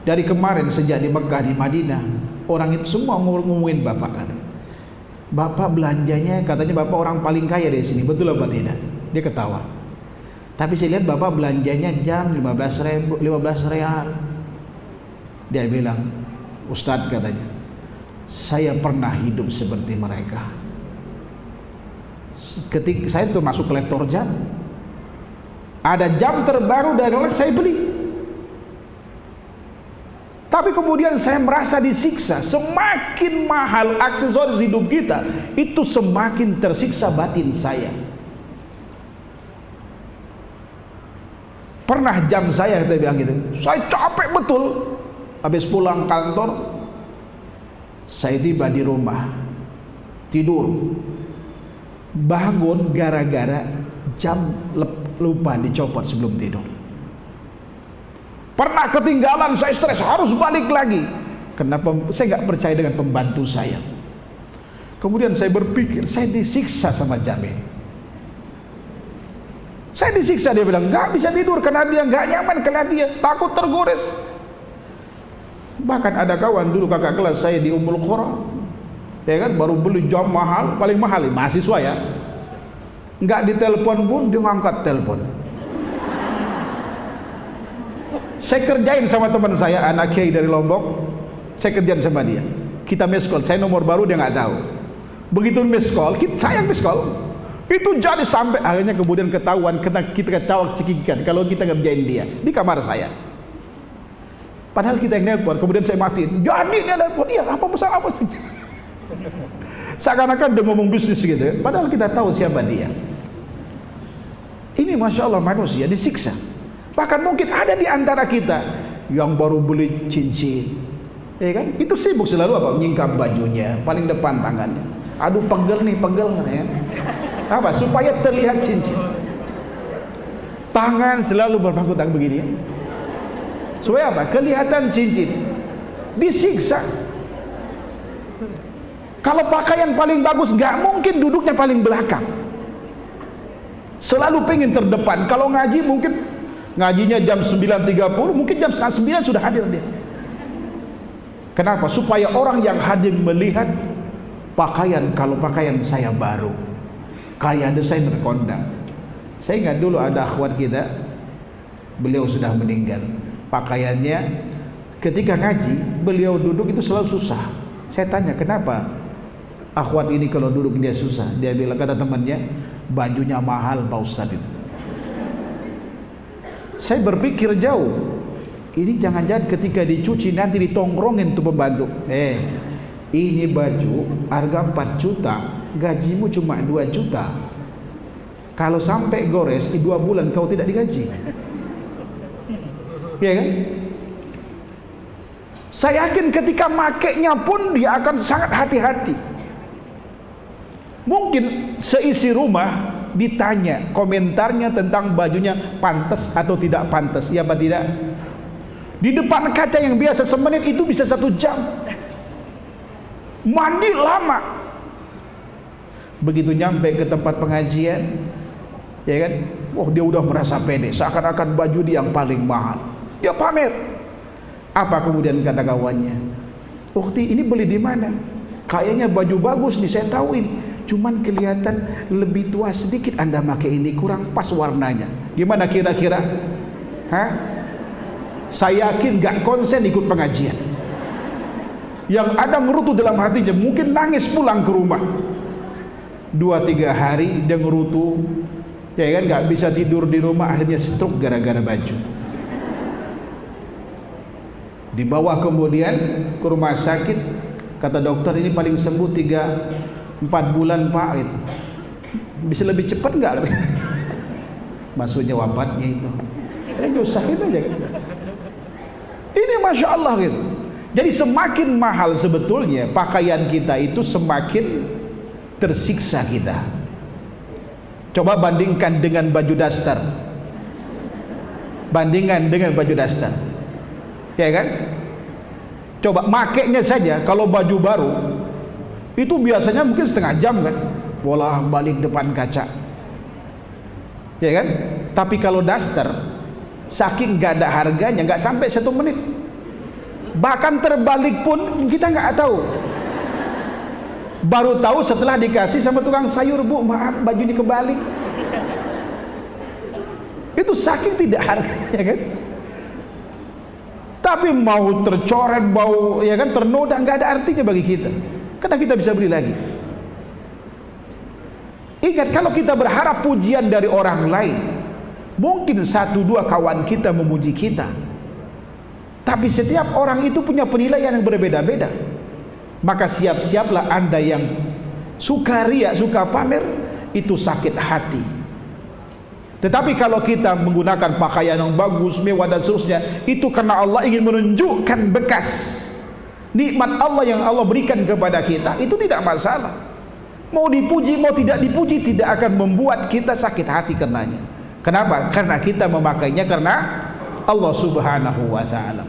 dari kemarin sejak di Mekah, di Madinah, orang itu semua ngomongin Bapak kan. Bapak belanjanya katanya Bapak orang paling kaya di sini, betul apa tidak? Dia ketawa. Tapi saya lihat Bapak belanjanya jam 15 real. Dia bilang, Ustadz katanya, saya pernah hidup seperti mereka. Ketika saya tuh masuk kolektor jam, ada jam terbaru dari Rolex saya beli. Tapi kemudian saya merasa disiksa. Semakin mahal aksesoris hidup kita, itu semakin tersiksa batin saya. Pernah jam saya bilang gitu, saya capek betul. Habis pulang kantor, saya tiba di rumah, tidur, bangun gara-gara jam lupa dicopot sebelum tidur. Pernah ketinggalan, saya stres, harus balik lagi. Kenapa? Saya nggak percaya dengan pembantu saya. Kemudian saya berpikir, saya disiksa sama jam ini. Saya disiksa, dia bilang nggak bisa tidur karena dia nggak nyaman, karena dia takut tergores. Bahkan ada kawan dulu kakak kelas saya di Ummul Qura, ya kan, baru beli jam mahal, paling mahal, mahasiswa ya, nggak ditelepon pun dia ngangkat telepon. Saya kerjain sama teman saya, anak kiai dari Lombok, saya kerjain sama dia. Kita miss call, saya nomor baru dia nggak tahu. Begitu miss call, saya yang miss call. Itu jadi sampai akhirnya kemudian ketahuan, kita kecawak cekikikan kalau kita ngerjain dia di kamar saya. Padahal kita yang nelpon, kemudian saya matiin. Jadi dia nelpon, iya apa besar apa sih? Seakan-akan dia ngomong bisnis gitu ya. Padahal kita tahu siapa dia. Ini Masya Allah manusia disiksa. Bahkan mungkin ada di antara kita yang baru beli cincin, ya kan? Itu sibuk selalu apa? Nyingkap bajunya, paling depan tangannya. Aduh pegel nih, pegel ya. Apa? Supaya terlihat cincin. Tangan selalu berpangku tangan begini ya. Supaya apa? Kelihatan cincin. Disiksa. Kalau pakaian paling bagus, nggak mungkin duduknya paling belakang. Selalu pengen terdepan. Kalau ngaji mungkin ngajinya jam 9.30, mungkin jam setengah 9 sudah hadir dia. Kenapa? Supaya orang yang hadir melihat pakaian, kalau pakaian saya baru, kayak desainer kondang. Saya ingat dulu ada akhwat kita, beliau sudah meninggal. Pakaiannya ketika ngaji, beliau duduk itu selalu susah. Saya tanya, kenapa akhwat ini kalau duduk dia susah? Dia bilang, kata temannya, bajunya mahal Pak Ustadz itu. Saya berpikir jauh. Ini jangan-jangan ketika dicuci nanti ditongkrongin tuh pembantu. Ini baju harga 4 juta, gajimu cuma 2 juta. Kalau sampai gores, 2 bulan kau tidak digaji. Ya kan? Saya yakin ketika makainya pun dia akan sangat hati-hati. Mungkin seisi rumah ditanya komentarnya tentang bajunya pantas atau tidak pantas, ya apa tidak? Di depan kaca yang biasa semenit itu bisa 1 jam. Mandi lama. Begitu nyampe ke tempat pengajian, ya kan? Wah, dia udah merasa pede, seakan-akan baju dia yang paling mahal. Dia pamer. Apa kemudian kata kawannya? "Ukti, ini beli di mana? Kayaknya baju bagus nih, saya tahu ini. Cuman kelihatan lebih tua sedikit Anda pakai ini, kurang pas warnanya." Gimana kira-kira? Hah? Saya yakin gak konsen ikut pengajian. Yang ada ngerutu dalam hatinya, mungkin nangis pulang ke rumah. 2-3 hari dia ngerutu, ya kan, gak bisa tidur di rumah, akhirnya stroke gara-gara baju. Dibawa kemudian ke rumah sakit, kata dokter ini paling sembuh 3-4 bulan Pak. Itu bisa lebih cepat nggak? Maksudnya wafatnya itu. Nyusahin aja. Ini Masya Allah gitu. Jadi semakin mahal sebetulnya pakaian kita itu, semakin tersiksa kita. Coba bandingkan dengan baju daster. Bandingkan dengan baju daster. Ya kan? Coba makainya saja, kalau baju baru itu biasanya mungkin setengah jam kan, bolak-balik depan kaca, ya kan? Tapi kalau daster, saking gak ada harganya, gak sampai 1 menit. Bahkan terbalik pun kita gak tahu. Baru tahu setelah dikasih sama tukang sayur, "Bu, maaf baju ini kebalik." Itu saking tidak harganya kan. Tapi mau tercoret, bau, ya kan, ternoda, nggak ada artinya bagi kita, karena kita bisa beli lagi. Ingat, kalau kita berharap pujian dari orang lain, mungkin 1-2 kawan kita memuji kita, tapi setiap orang itu punya penilaian yang berbeda-beda. Maka siap-siaplah Anda yang suka ria, suka pamer, itu sakit hati. Tetapi kalau kita menggunakan pakaian yang bagus, mewah dan seterusnya, itu karena Allah ingin menunjukkan bekas nikmat Allah yang Allah berikan kepada kita, itu tidak masalah. Mau dipuji, mau tidak dipuji, tidak akan membuat kita sakit hati karenanya. Kenapa? Karena kita memakainya karena Allah Subhanahu wa ta'ala.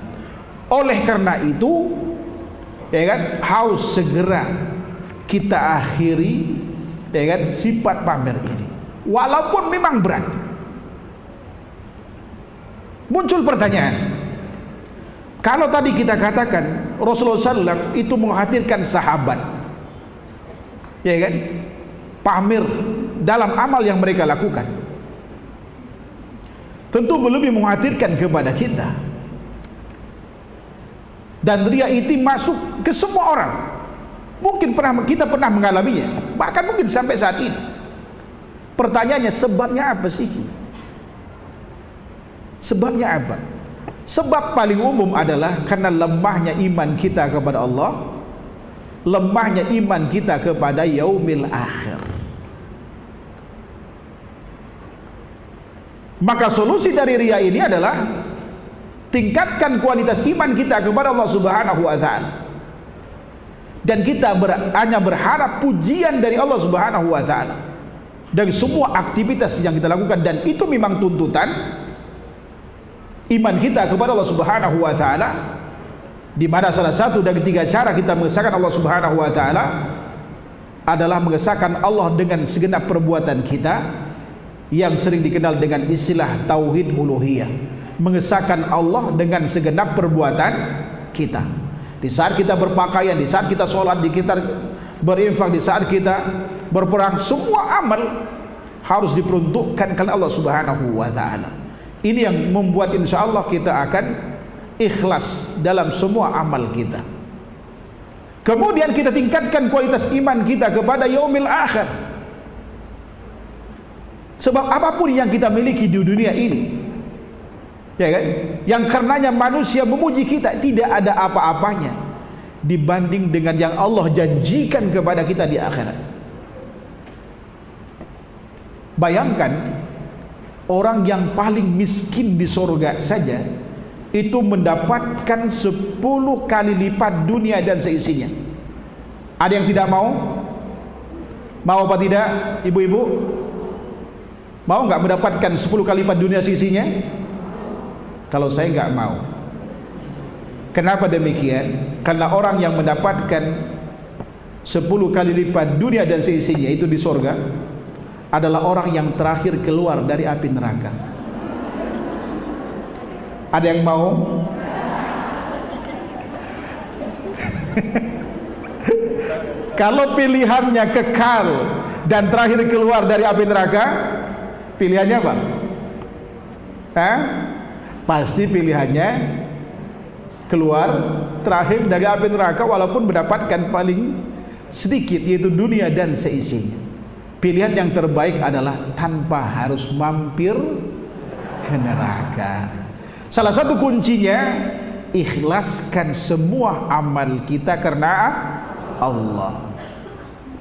Oleh karena itu, ya kan, harus segera kita akhiri, ya kan, sifat pamer ini. Walaupun memang berat. Muncul pertanyaan, kalau tadi kita katakan Rasulullah SAW itu mengkhawatirkan sahabat, ya kan, pamer dalam amal yang mereka lakukan, tentu lebih mengkhawatirkan kepada kita. Dan ria itu masuk ke semua orang. Mungkin kita pernah mengalaminya, bahkan mungkin sampai saat ini. Pertanyaannya, sebabnya apa sih? Sebabnya apa? Sebab paling umum adalah karena lemahnya iman kita kepada Allah, lemahnya iman kita kepada yaumil akhir. Maka solusi dari ria ini adalah tingkatkan kualitas iman kita kepada Allah Subhanahu wa ta'ala. Dan kita hanya berharap pujian dari Allah Subhanahu wa ta'ala dari semua aktivitas yang kita lakukan, dan itu memang tuntutan iman kita kepada Allah Subhanahu wa ta'ala, di mana salah satu dari 3 cara kita mengesahkan Allah Subhanahu wa ta'ala adalah mengesahkan Allah dengan segenap perbuatan kita, yang sering dikenal dengan istilah tauhid uluhiyah. Mengesahkan Allah dengan segenap perbuatan kita. Di saat kita berpakaian, di saat kita sholat, di kita berinfak, di saat kita berperang, semua amal harus diperuntukkan karena Allah Subhanahu wa ta'ala. Ini yang membuat insya Allah kita akan ikhlas dalam semua amal kita. Kemudian kita tingkatkan kualitas iman kita kepada yaumil akhir. Sebab apapun yang kita miliki di dunia ini, ya kan, yang karenanya manusia memuji kita, tidak ada apa-apanya dibanding dengan yang Allah janjikan kepada kita di akhirat. Bayangkan, orang yang paling miskin di surga saja itu mendapatkan 10 kali lipat dunia dan seisinya. Ada yang tidak mau? Mau apa tidak, ibu-ibu? Mau nggak mendapatkan 10 kali lipat dunia seisinya? Kalau saya nggak mau. Kenapa demikian? Karena orang yang mendapatkan 10 kali lipat dunia dan seisinya itu di surga adalah orang yang terakhir keluar dari api neraka. Ada yang mau? Kalau pilihannya kekal dan terakhir keluar dari api neraka, pilihannya apa? Pasti pilihannya keluar terakhir dari api neraka, walaupun mendapatkan paling sedikit, yaitu dunia dan seisinya. Pilihan yang terbaik adalah tanpa harus mampir ke neraka. Salah satu kuncinya, ikhlaskan semua amal kita karena Allah.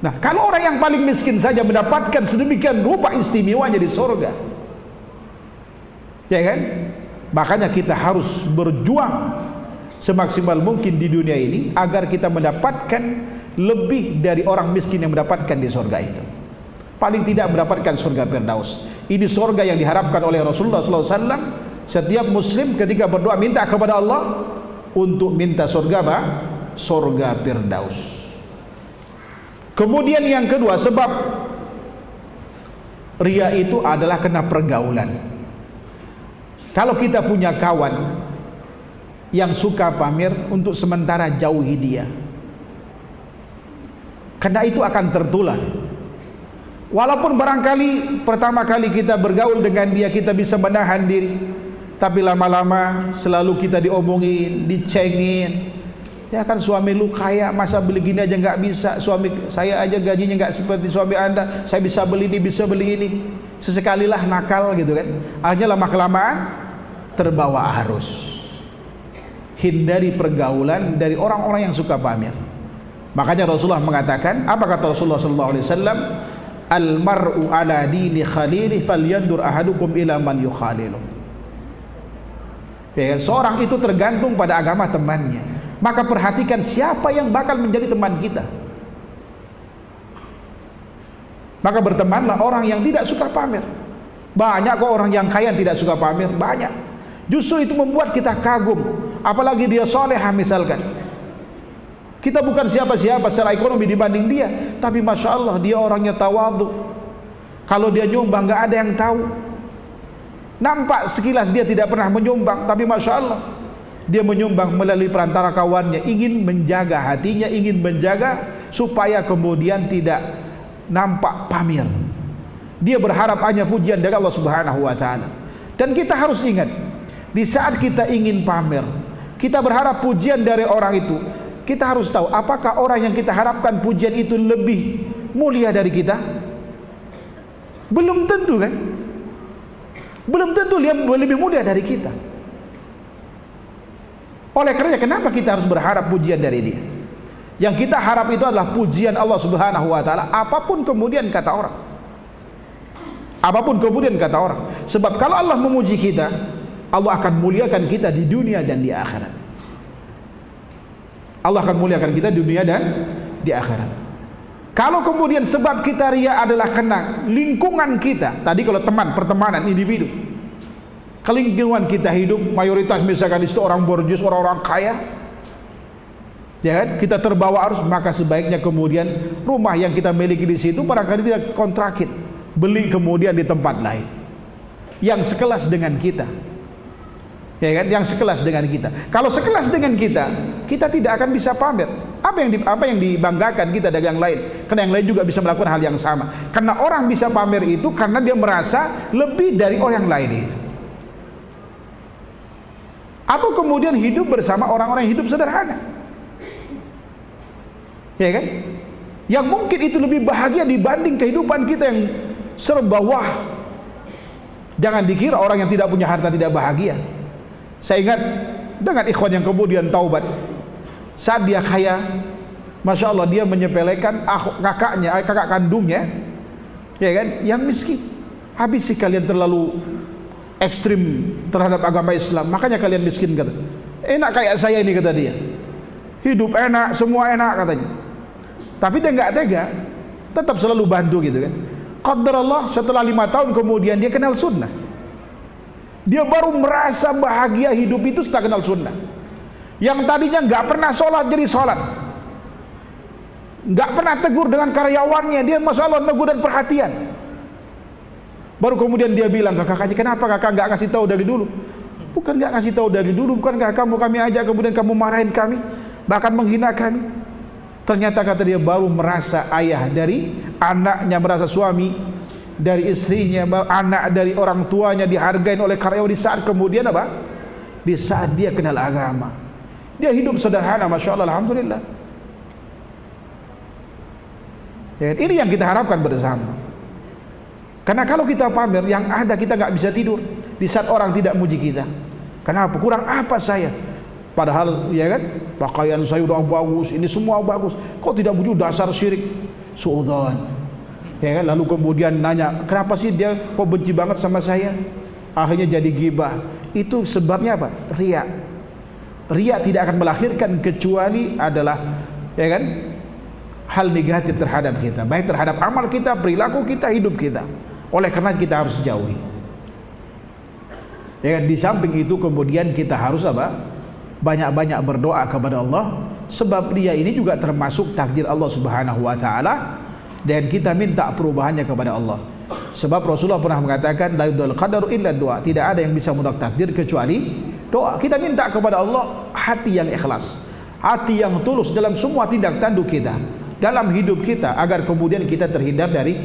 Nah, kalau orang yang paling miskin saja mendapatkan sedemikian rupa istimewanya di surga, ya kan? Makanya kita harus berjuang semaksimal mungkin di dunia ini agar kita mendapatkan lebih dari orang miskin yang mendapatkan di surga itu. Paling tidak mendapatkan surga Firdaus. Ini surga yang diharapkan oleh Rasulullah SAW. Setiap muslim ketika berdoa minta kepada Allah untuk minta surga apa? Surga Firdaus. Kemudian yang kedua, sebab ria itu adalah kena pergaulan. Kalau kita punya kawan yang suka pamer, untuk sementara jauhi dia, karena itu akan tertular. Walaupun barangkali pertama kali kita bergaul dengan dia kita bisa menahan diri, tapi lama-lama selalu kita diomongin, dicengin. Ya kan, suami lu kaya, masa beli gini aja nggak bisa, suami saya aja gajinya nggak seperti suami anda, saya bisa beli ini, bisa beli ini. Sesekalilah nakal gitu kan. Akhirnya lama-kelamaan terbawa arus. Hindari pergaulan dari orang-orang yang suka pamer. Makanya Rasulullah mengatakan, apa kata Rasulullah SAW? Al-mar'u ala dini khalili falyandur ahadukum ila man yukhalilu. Ya, seorang itu tergantung pada agama temannya. Maka perhatikan siapa yang bakal menjadi teman kita. Maka bertemanlah orang yang tidak suka pamer. Banyak kok orang yang kaya yang tidak suka pamer, banyak. Justru itu membuat kita kagum. Apalagi dia solehah misalkan. Kita bukan siapa-siapa secara ekonomi dibanding dia, tapi masya Allah dia orangnya tawadhu. Kalau dia nyumbang nggak ada yang tahu. Nampak sekilas dia tidak pernah menyumbang, tapi masya Allah dia menyumbang melalui perantara kawannya, ingin menjaga hatinya, ingin menjaga supaya kemudian tidak nampak pamer. Dia berharap hanya pujian dari Allah Subhanahu wa taala. Dan kita harus ingat, di saat kita ingin pamer, kita berharap pujian dari orang itu, kita harus tahu apakah orang yang kita harapkan pujian itu lebih mulia dari kita? Belum tentu kan? Belum tentu dia lebih mulia dari kita. Oleh karena kenapa kita harus berharap pujian dari dia? Yang kita harap itu adalah pujian Allah Subhanahu wa taala, apapun kemudian kata orang. Apapun kemudian kata orang. Sebab kalau Allah memuji kita, Allah akan muliakan kita di dunia dan di akhirat. Allah akan muliakan kita di dunia dan di akhirat. Kalau kemudian sebab kita ria adalah kena lingkungan kita, tadi kalau teman, pertemanan, individu, kalau lingkungan kita hidup mayoritas misalkan itu orang borjuis, orang-orang kaya, ya kan, kita terbawa arus, maka sebaiknya kemudian rumah yang kita miliki di situ barangkali tidak kontrakin, beli kemudian di tempat lain yang sekelas dengan kita. Ya kan, yang sekelas dengan kita. Kalau sekelas dengan kita, kita tidak akan bisa pamer. Apa yang dibanggakan kita dari yang lain? Karena yang lain juga bisa melakukan hal yang sama. Karena orang bisa pamer itu karena dia merasa lebih dari orang lain itu. Atau kemudian hidup bersama orang-orang yang hidup sederhana. Ya kan? Yang mungkin itu lebih bahagia dibanding kehidupan kita yang serba wah. Jangan dikira orang yang tidak punya harta tidak bahagia. Saya ingat dengan ikhwan yang kemudian taubat, saat dia kaya, masya Allah dia menyepelekan kakak kandungnya, ya kan, yang miskin. Habis sih kalian terlalu ekstrim terhadap agama Islam. Makanya kalian miskin, kata. Enak kayak saya ini, kata dia. Hidup enak, semua enak, katanya. Tapi dia nggak tega, tetap selalu bantu gitu kan. Qadar Allah, setelah 5 tahun kemudian dia kenal sunnah. Dia baru merasa bahagia hidup itu setelah kenal sunnah. Yang tadinya nggak pernah sholat jadi sholat, nggak pernah tegur dengan karyawannya, dia masalah negur dan perhatian. Baru kemudian dia bilang ke kakaknya, kenapa kakak nggak ngasih tahu dari dulu? Bukan nggak ngasih tahu dari dulu, bukankah kamu kami ajak kemudian kamu marahin kami, bahkan menghina kami? Ternyata kata dia baru merasa ayah dari anaknya, merasa suami dari istrinya, anak dari orang tuanya dihargain oleh karyawan di saat kemudian apa? Di saat dia kenal agama. Dia hidup sederhana, masya Allah, alhamdulillah. Ya, ini yang kita harapkan bersama. Karena kalau kita pamer, yang ada kita nggak bisa tidur di saat orang tidak muji kita. Kenapa? Kurang apa saya? Padahal ya kan, pakaian saya udah bagus, ini semua bagus. Kok tidak muji? Dasar syirik, suudzon. Ya kan? Lalu kemudian nanya, kenapa sih dia kok benci banget sama saya? Akhirnya jadi ghibah. Itu sebabnya apa? Riya. Riya tidak akan melahirkan kecuali adalah ya kan, hal negatif terhadap kita, baik terhadap amal kita, perilaku kita, hidup kita. Oleh karena kita harus jauhi. Ya kan? Di samping itu kemudian kita harus apa? Banyak-banyak berdoa kepada Allah, sebab dia ini juga termasuk takdir Allah Subhanahu wa taala, dan kita minta perubahannya kepada Allah. Sebab Rasulullah pernah mengatakan, la yudal qadaru illa doa, tidak ada yang bisa menolak takdir kecuali doa. Kita minta kepada Allah hati yang ikhlas, hati yang tulus dalam semua tindak tanduk kita, dalam hidup kita, agar kemudian kita terhindar dari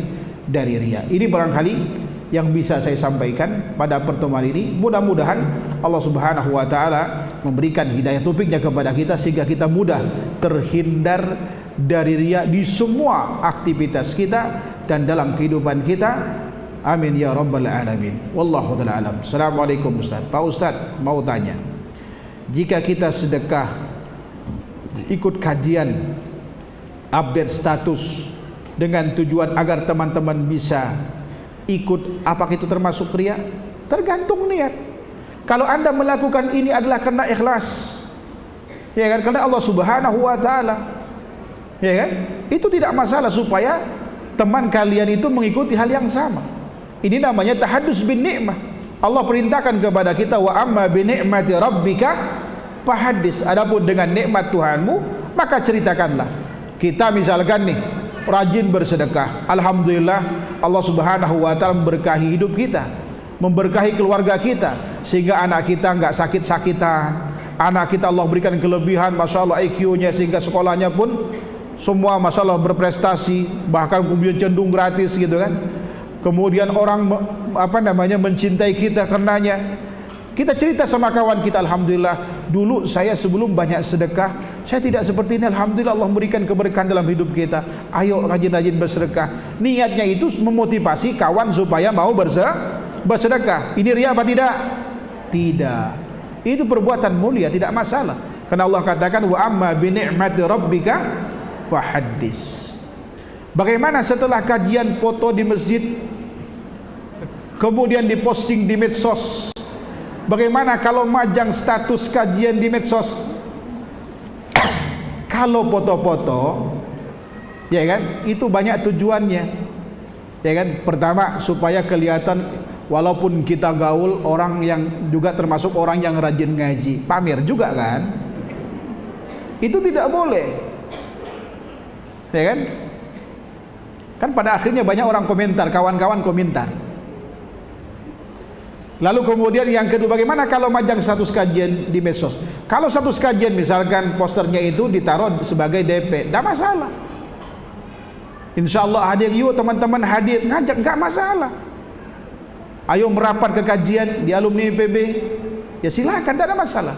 riya. Ini barangkali yang bisa saya sampaikan pada pertemuan ini. Mudah-mudahan Allah Subhanahu wa taala memberikan hidayah taufiknya kepada kita sehingga kita mudah terhindar dari riya di semua aktivitas kita dan dalam kehidupan kita. Amin ya rabbal alamin. Wallahu ta'ala alam. Assalamualaikum Ustaz. Pak Ustaz mau tanya, jika kita sedekah ikut kajian, update status dengan tujuan agar teman-teman bisa ikut, apakah itu termasuk riya? Tergantung niat. Kalau Anda melakukan ini adalah karena ikhlas, ya kan, karena Allah Subhanahu wa taala, ya kan, itu tidak masalah supaya teman kalian itu mengikuti hal yang sama. Ini namanya tahaddus bin ni'mah. Allah perintahkan kepada kita, wa amma bi ni'mati rabbika fahaddis. Adapun dengan nikmat Tuhanmu, maka ceritakanlah. Kita misalkan nih rajin bersedekah, alhamdulillah Allah Subhanahu wa taala memberkahi hidup kita, memberkahi keluarga kita, sehingga anak kita nggak sakit-sakitan, anak kita Allah berikan kelebihan, masya Allah IQ-nya, sehingga sekolahnya pun semua masalah berprestasi, bahkan kemudian cenderung gratis gitu kan. Kemudian orang mencintai kita karenanya. Kita cerita sama kawan kita, alhamdulillah dulu saya sebelum banyak sedekah saya tidak seperti ini, alhamdulillah Allah memberikan keberkahan dalam hidup kita. Ayo rajin-rajin bersedekah. Niatnya itu memotivasi kawan supaya mau bersedekah. Ini riya apa tidak? Tidak. Itu perbuatan mulia, tidak masalah. Karena Allah katakan, wa amma bi ni'mati rabbika fahaddis. Bagaimana setelah kajian foto di masjid kemudian diposting di medsos? Bagaimana kalau majang status kajian di medsos? Kalau foto-foto, ya kan, itu banyak tujuannya, ya kan. Pertama, supaya kelihatan walaupun kita gaul, orang yang juga termasuk orang yang rajin ngaji, pamer juga kan. Itu tidak boleh, ya kan. Kan pada akhirnya banyak orang komentar, kawan-kawan komentar. Lalu kemudian yang kedua, bagaimana kalau majang status kajian di medsos? Kalau status kajian misalkan posternya itu ditaruh sebagai DP, tidak masalah. Insya Allah hadir, yuk teman-teman hadir, ngajak, nggak masalah. Ayo merapat ke kajian di alumni IPB, ya silakan, tidak ada masalah.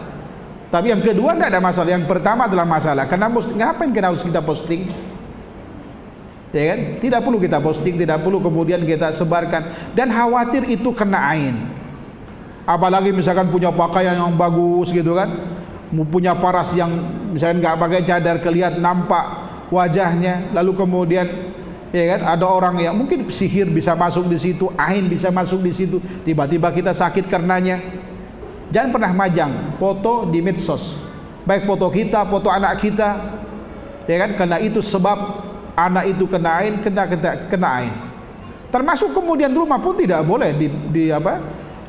Tapi yang kedua tidak ada masalah. Yang pertama adalah masalah, karena ngapain harus kita posting? Ya kan? Tidak perlu kita posting, tidak perlu kemudian kita sebarkan, dan khawatir itu kena ain. Apalagi misalkan punya pakaian yang bagus gitu kan, punya paras yang misalkan nggak pakai cadar, kelihatan nampak wajahnya, lalu kemudian Ya kan? Ada orang yang mungkin sihir bisa masuk di situ, ain bisa masuk di situ, tiba-tiba kita sakit karenanya. Jangan pernah majang foto di medsos, baik foto kita, foto anak kita, ya kan? Karena itu sebab anak itu kena ain, kena ain. Termasuk kemudian rumah pun tidak boleh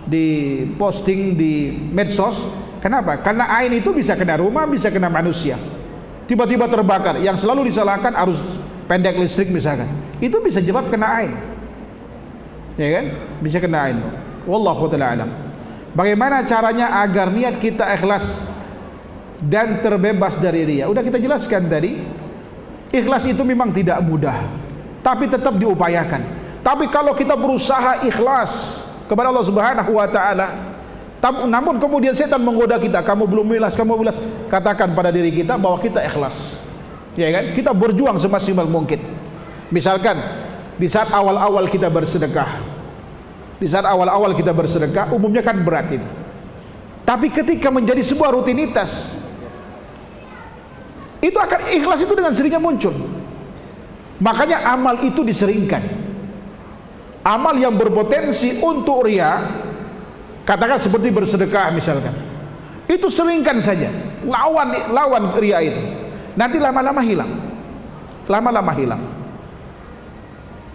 di posting di medsos. Kenapa? Karena ain itu bisa kena rumah, bisa kena manusia. Tiba-tiba terbakar, yang selalu disalahkan arus pendek listrik misalkan, itu bisa sebab kena ain, ya kan? Bisa kena ain. Wallahu ta'ala alam. Bagaimana caranya agar niat kita ikhlas dan terbebas dari riya? Udah kita jelaskan tadi. Ikhlas itu memang tidak mudah, tapi tetap diupayakan. Tapi kalau kita berusaha ikhlas kepada Allah Subhanahu wa taala, namun kemudian setan menggoda kita, kamu belum ikhlas, katakan pada diri kita bahwa kita ikhlas. Ya kan? Kita berjuang semaksimal mungkin. Misalkan di saat awal-awal kita bersedekah, umumnya kan berat itu. Tapi ketika menjadi sebuah rutinitas, itu akan ikhlas itu dengan sendirinya muncul. Makanya amal itu diseringkan. Amal yang berpotensi untuk riya, katakan seperti bersedekah misalkan, itu seringkan saja, lawan riya itu. Nanti lama-lama hilang.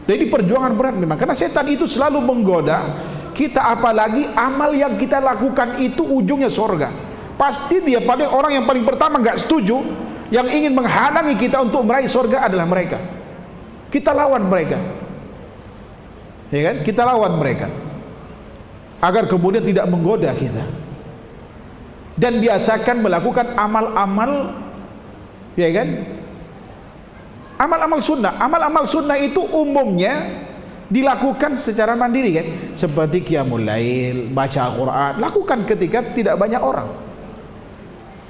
Jadi perjuangan berat memang, karena setan itu selalu menggoda kita, apalagi amal yang kita lakukan itu ujungnya surga. Pasti dia orang yang paling pertama nggak setuju, yang ingin menghalangi kita untuk meraih surga adalah mereka. Kita lawan mereka, ya kan? Kita lawan mereka agar kemudian tidak menggoda kita. Dan biasakan melakukan amal-amal, ya kan? Amal-amal sunnah itu umumnya dilakukan secara mandiri kan, seperti qiyamul lail, baca Al-Quran, lakukan ketika tidak banyak orang.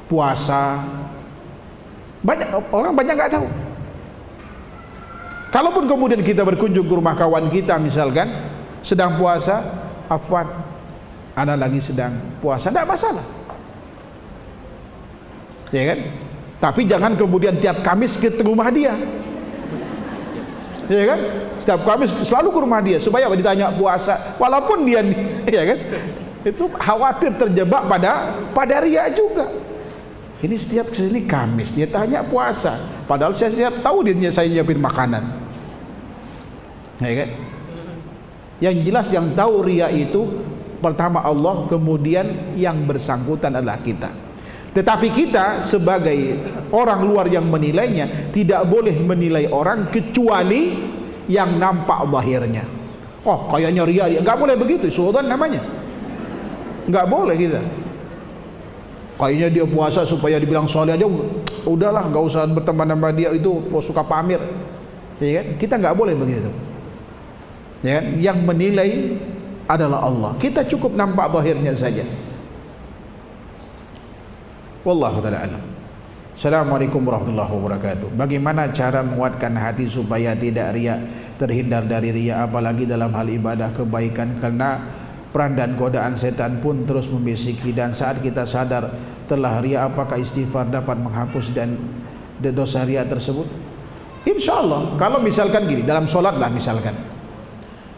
Puasa, orang banyak nggak tahu. Kalaupun kemudian kita berkunjung ke rumah kawan kita misalkan sedang puasa, afwan, ana lagi sedang puasa, tidak masalah, ya kan? Tapi jangan kemudian tiap Kamis ke rumah dia, ya kan? Setiap Kamis selalu ke rumah dia supaya ditanya puasa, walaupun dia, ya kan? Itu khawatir terjebak pada riya juga. Ini setiap kesini Kamis dia tanya puasa, padahal saya tahu dia saya nyiapin makanan, ya kan? Yang jelas yang tahu riya itu pertama Allah, kemudian yang bersangkutan adalah kita. Tetapi kita sebagai orang luar yang menilainya tidak boleh menilai orang kecuali yang nampak zahirnya. Oh, kayaknya riya, nggak boleh begitu. Suudzon namanya, nggak boleh kita. Kayaknya dia puasa supaya dibilang soleh aja, udahlah, nggak usah berteman sama dia, itu suka pamer, ya kan? Kita nggak boleh begitu, ya kan? Yang menilai adalah Allah. Kita cukup nampak zahirnya saja. Wallahu ta'ala alam. Assalamualaikum warahmatullahi wabarakatuh. Bagaimana cara menguatkan hati supaya tidak riya, terhindar dari riya apalagi dalam hal ibadah kebaikan, karena peran dan godaan setan pun terus membisiki, dan saat kita sadar telah riya, apakah istighfar dapat menghapus dan dosa riya tersebut? Insyaallah. Kalau misalkan gini, dalam sholat lah misalkan,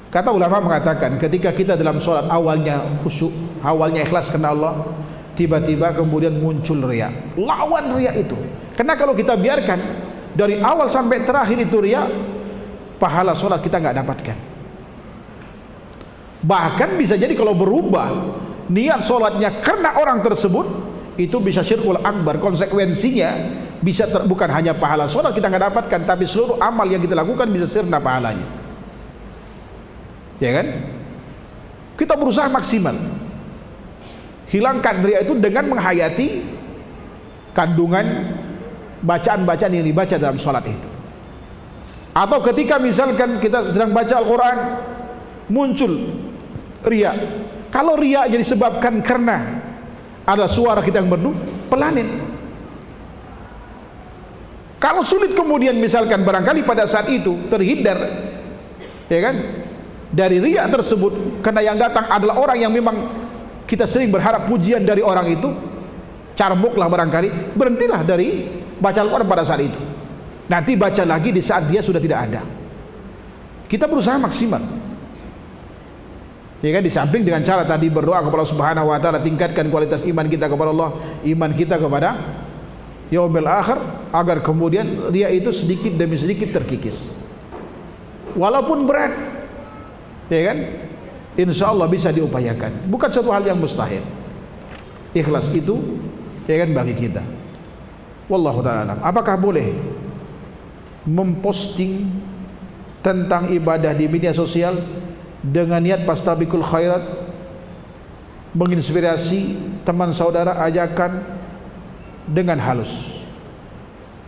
kata ulama mengatakan ketika kita dalam sholat awalnya khusyuk, awalnya ikhlas karena Allah, tiba-tiba kemudian muncul riya, lawan riya itu. Karena kalau kita biarkan dari awal sampai terakhir itu riya, pahala sholat kita nggak dapatkan. Bahkan bisa jadi kalau berubah niat sholatnya karena orang tersebut, itu bisa syirkul akbar. Konsekuensinya bisa bukan hanya pahala sholat kita nggak dapatkan, tapi seluruh amal yang kita lakukan bisa sirna pahalanya, ya kan? Kita berusaha maksimal hilangkan riya itu dengan menghayati kandungan bacaan-bacaan yang dibaca dalam sholat itu. Atau ketika misalkan kita sedang baca Al-Quran muncul riya, kalau riya jadi disebabkan karena ada suara kita yang merdu, pelanin. Kalau sulit kemudian misalkan barangkali pada saat itu terhindar, ya kan, dari riya tersebut, karena yang datang adalah orang yang memang kita sering berharap pujian dari orang itu, carboklah barangkali, berhentilah dari baca Al-Quran pada saat itu. Nanti baca lagi di saat dia sudah tidak ada. Kita berusaha maksimal. Ya kan, di samping dengan cara tadi berdoa kepada Allah Subhanahu wa taala, tingkatkan kualitas iman kita kepada Allah, iman kita kepada yaumil akhir, agar kemudian riya itu sedikit demi sedikit terkikis. Walaupun berat, ya kan? Insya Allah bisa diupayakan. Bukan suatu hal yang mustahil. Ikhlas itu, ya kan, bagi kita. Wallahu ta'ala. Apakah boleh memposting tentang ibadah di media sosial dengan niat fastabiqul khairat, menginspirasi teman saudara, ajakan dengan halus?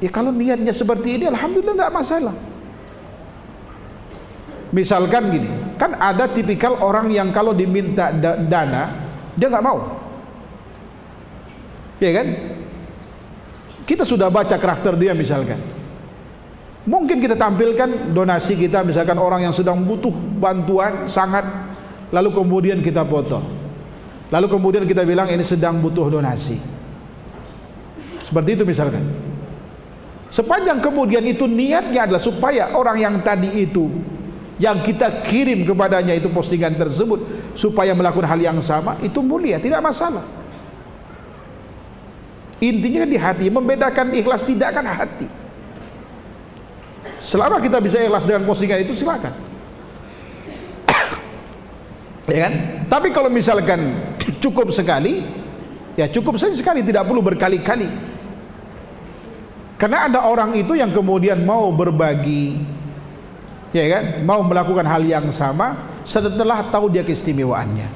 Ya kalau niatnya seperti ini, alhamdulillah tidak masalah. Misalkan gini, kan ada tipikal orang yang kalau diminta dana dia nggak mau, ya kan? Kita sudah baca karakter dia misalkan. Mungkin kita tampilkan donasi kita, misalkan orang yang sedang butuh bantuan sangat, lalu kemudian kita foto, lalu kemudian kita bilang ini sedang butuh donasi, seperti itu misalkan. Sepanjang kemudian itu niatnya adalah supaya orang yang tadi itu, yang kita kirim kepadanya itu postingan tersebut, supaya melakukan hal yang sama, itu mulia, tidak masalah. Intinya di hati, membedakan ikhlas tidak kan hati. Selama kita bisa ikhlas dengan postingan itu, silakan. Ya kan? Tapi kalau misalkan cukup sekali, ya cukup saja sekali, tidak perlu berkali-kali. Karena ada orang itu yang kemudian mau berbagi, ya kan, mau melakukan hal yang sama setelah tahu dia keistimewaannya.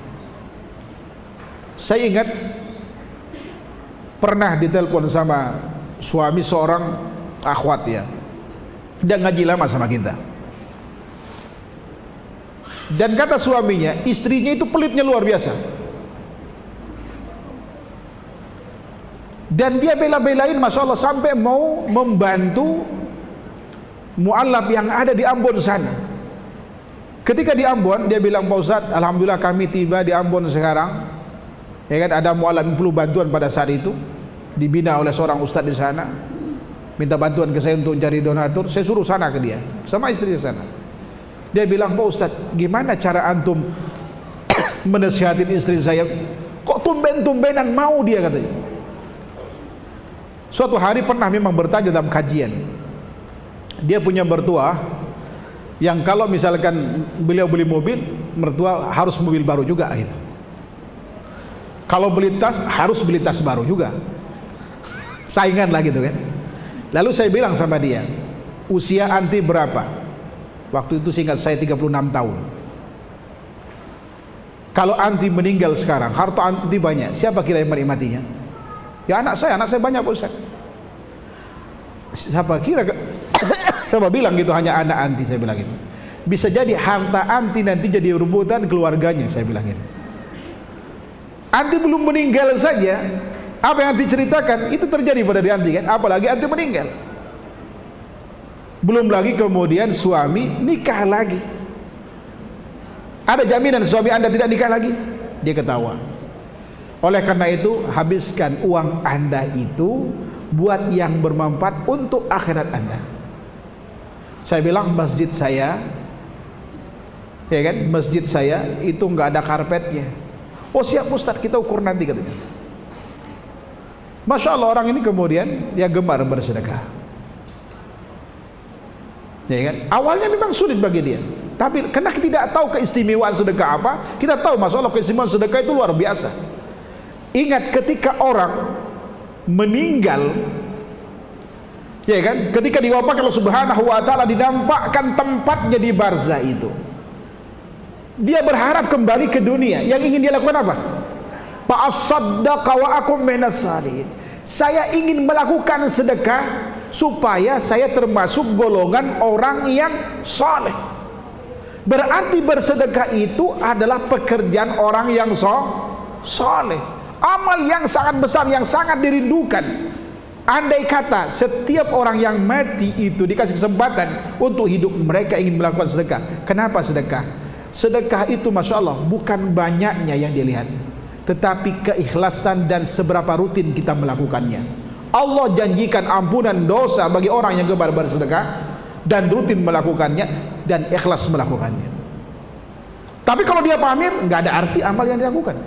Saya ingat pernah ditelepon sama suami seorang akhwat ya. Dia ngaji lama sama kita. Dan kata suaminya, istrinya itu pelitnya luar biasa. Dan dia bela-belain, Masya Allah, sampai mau membantu mu'allaf yang ada di Ambon sana. Ketika di Ambon, dia bilang, Pak Ustadz, alhamdulillah kami tiba di Ambon sekarang. Ya kan, ada mu'allaf yang perlu bantuan pada saat itu, dibina oleh seorang ustadz di sana. Minta bantuan ke saya untuk cari donatur. Saya suruh sana ke dia, sama istri di sana. Dia bilang, Pak Ustadz, gimana cara antum menasihatin istri saya? Kok tumben-tumbenan mau dia, katanya. Suatu hari pernah memang bertanya dalam kajian, dia punya mertua yang kalau misalkan beliau beli mobil, mertua harus mobil baru juga gitu. Kalau beli tas, harus beli tas baru juga. Saingan lah gitu kan. Lalu saya bilang sama dia, usia anti berapa? Waktu itu seingat saya 36 tahun. Kalau anti meninggal sekarang, harta anti banyak, siapa kira yang menikmatinya? Ya anak saya banyak, Pak Ustaz. Siapa kira? Saya bilang gitu, hanya anak anti, saya bilang gitu. Bisa jadi harta anti nanti jadi rebutan keluarganya, saya bilang gitu. Anti belum meninggal saja, apa yang anti ceritakan itu terjadi pada di anti kan, apalagi anti meninggal. Belum lagi kemudian suami nikah lagi. Ada jaminan suami Anda tidak nikah lagi? Dia ketawa. Oleh karena itu, habiskan uang Anda itu buat yang bermanfaat untuk akhirat Anda. Saya bilang masjid saya, ya kan, masjid saya itu nggak ada karpetnya. Oh siap Ustadz, kita ukur nanti, katanya. Masya Allah, orang ini kemudian dia gemar bersedekah. Ya kan? Awalnya memang sulit bagi dia, tapi karena kita tidak tahu keistimewaan sedekah apa, kita tahu Masya Allah keistimewaan sedekah itu luar biasa. Ingat ketika orang meninggal, ya kan, ketika diwafatkan Allah Subhanahu wa taala, dinampakkan tempatnya di barzah itu. Dia berharap kembali ke dunia. Yang ingin dia lakukan apa? Fa'asaddaqa wa akum minas salihin. Saya ingin melakukan sedekah supaya saya termasuk golongan orang yang saleh. Berarti bersedekah itu adalah pekerjaan orang yang saleh. Amal yang sangat besar, yang sangat dirindukan. Andai kata setiap orang yang mati itu dikasih kesempatan untuk hidup, mereka ingin melakukan sedekah. Kenapa sedekah? Sedekah itu Masya Allah bukan banyaknya yang dilihat, tetapi keikhlasan dan seberapa rutin kita melakukannya. Allah janjikan ampunan dosa bagi orang yang gemar bersedekah. dan rutin melakukannya dan ikhlas melakukannya. Tapi kalau dia pamer, nggak ada arti amal yang dilakukan.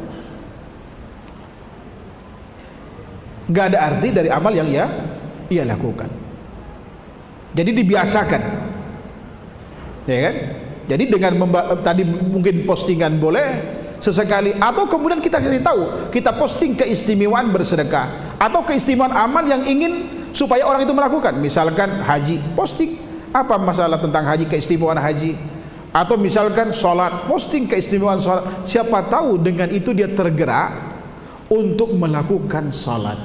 Nggak ada arti dari amal yang ia lakukan. Jadi dibiasakan, ya kan? Jadi dengan tadi mungkin postingan boleh sesekali, atau kemudian kita kasih tahu, kita posting keistimewaan bersedekah atau keistimewaan amal yang ingin supaya orang itu melakukan. Misalkan haji, posting apa masalah tentang haji, keistimewaan haji. Atau misalkan sholat, posting keistimewaan sholat. Siapa tahu dengan itu dia tergerak untuk melakukan sholat,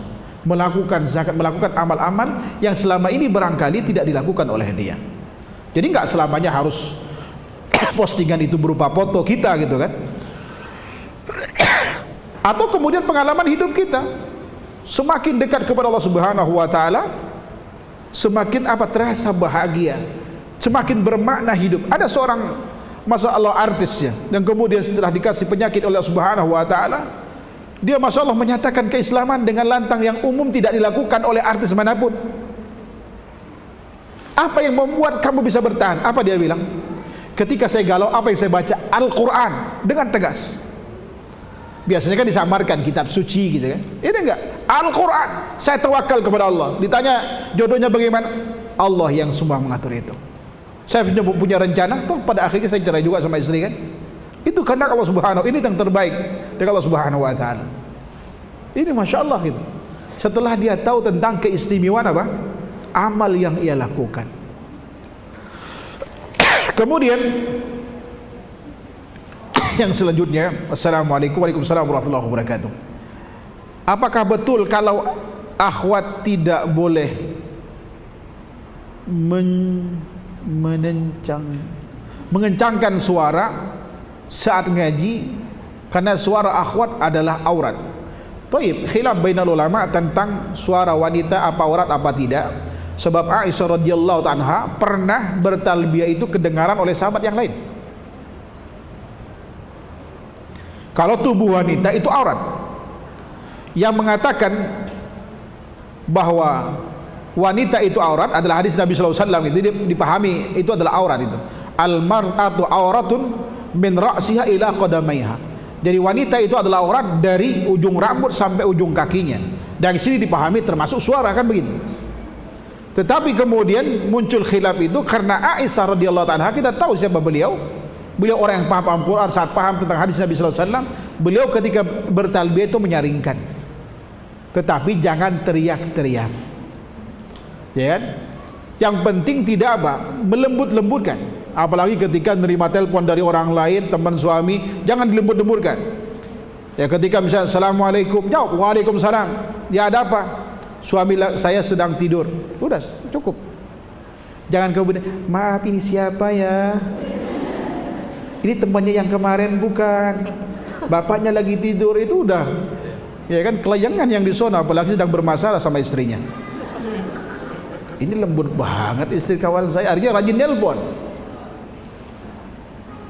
melakukan zakat, melakukan amal-amal yang selama ini barangkali tidak dilakukan oleh dia. Jadi nggak selamanya harus postingan itu berupa foto kita gitu kan. Atau kemudian pengalaman hidup kita, semakin dekat kepada Allah Subhanahu wa taala, semakin terasa bahagia, semakin bermakna hidup. Ada seorang Masya Allah artis ya, yang kemudian setelah dikasih penyakit oleh Allah Subhanahu wa taala, dia Masya Allah menyatakan keislaman dengan lantang yang umum tidak dilakukan oleh artis manapun. Apa yang membuat kamu bisa bertahan? Apa dia bilang? Ketika saya galau, apa yang saya baca? Al-Quran dengan tegas. Biasanya kan disamarkan kitab suci gitu kan. Ini enggak, Al-Quran. Saya tawakal kepada Allah. Ditanya jodohnya bagaimana? Allah yang semua mengatur itu. Saya punya rencana, toh pada akhirnya saya cerai juga sama istri kan. Itu karena Allah Subhanahu, ini yang terbaik dari Allah Subhanahu wa taala. Ini Masya Allah gitu. Setelah dia tahu tentang keistimewaan amal yang ia lakukan. Kemudian yang selanjutnya, Assalamualaikum warahmatullahi wabarakatuh. Apakah betul kalau akhwat tidak boleh mengencangkan suara saat ngaji karena suara akhwat adalah aurat? Taib, khilaf bainal ulama tentang suara wanita apa aurat apa tidak. Sebab Aisyah radhiyallahu anha pernah bertalbiyah itu kedengaran oleh sahabat yang lain. Kalau tubuh wanita itu aurat, yang mengatakan bahwa wanita itu aurat adalah hadis Nabi sallallahu alaihi wasallam. Itu dipahami itu adalah aurat itu. Al mar'atu auratun min ra'siha ila qadamaiha. Jadi wanita itu adalah aurat dari ujung rambut sampai ujung kakinya. Dari sini dipahami termasuk suara kan begitu. Tetapi kemudian muncul khilaf itu karena Aisyah radhiyallahu anha, kita tahu siapa beliau. Beliau orang yang paham Quran, saat paham tentang hadis Nabi sallallahu alaihi wasallam. Beliau ketika bertalbiyah itu menyaringkan, tetapi jangan teriak-teriak, ya kan? Yang penting tidak melembut-lembutkan. Apalagi ketika menerima telepon dari orang lain, teman suami, jangan dilembut-lembutkan. Ya, ketika misalnya Assalamualaikum, jawab Waalaikumsalam. Ya, ada apa? Suami saya sedang tidur. Udah cukup. Jangan kemudian, maaf ini siapa ya? Ini temannya yang kemarin bukan, bapaknya lagi tidur. Itu udah, ya kan, kelayangan yang di sana, apalagi sedang bermasalah sama istrinya. Ini lembut banget istri kawan saya, artinya rajin nelpon.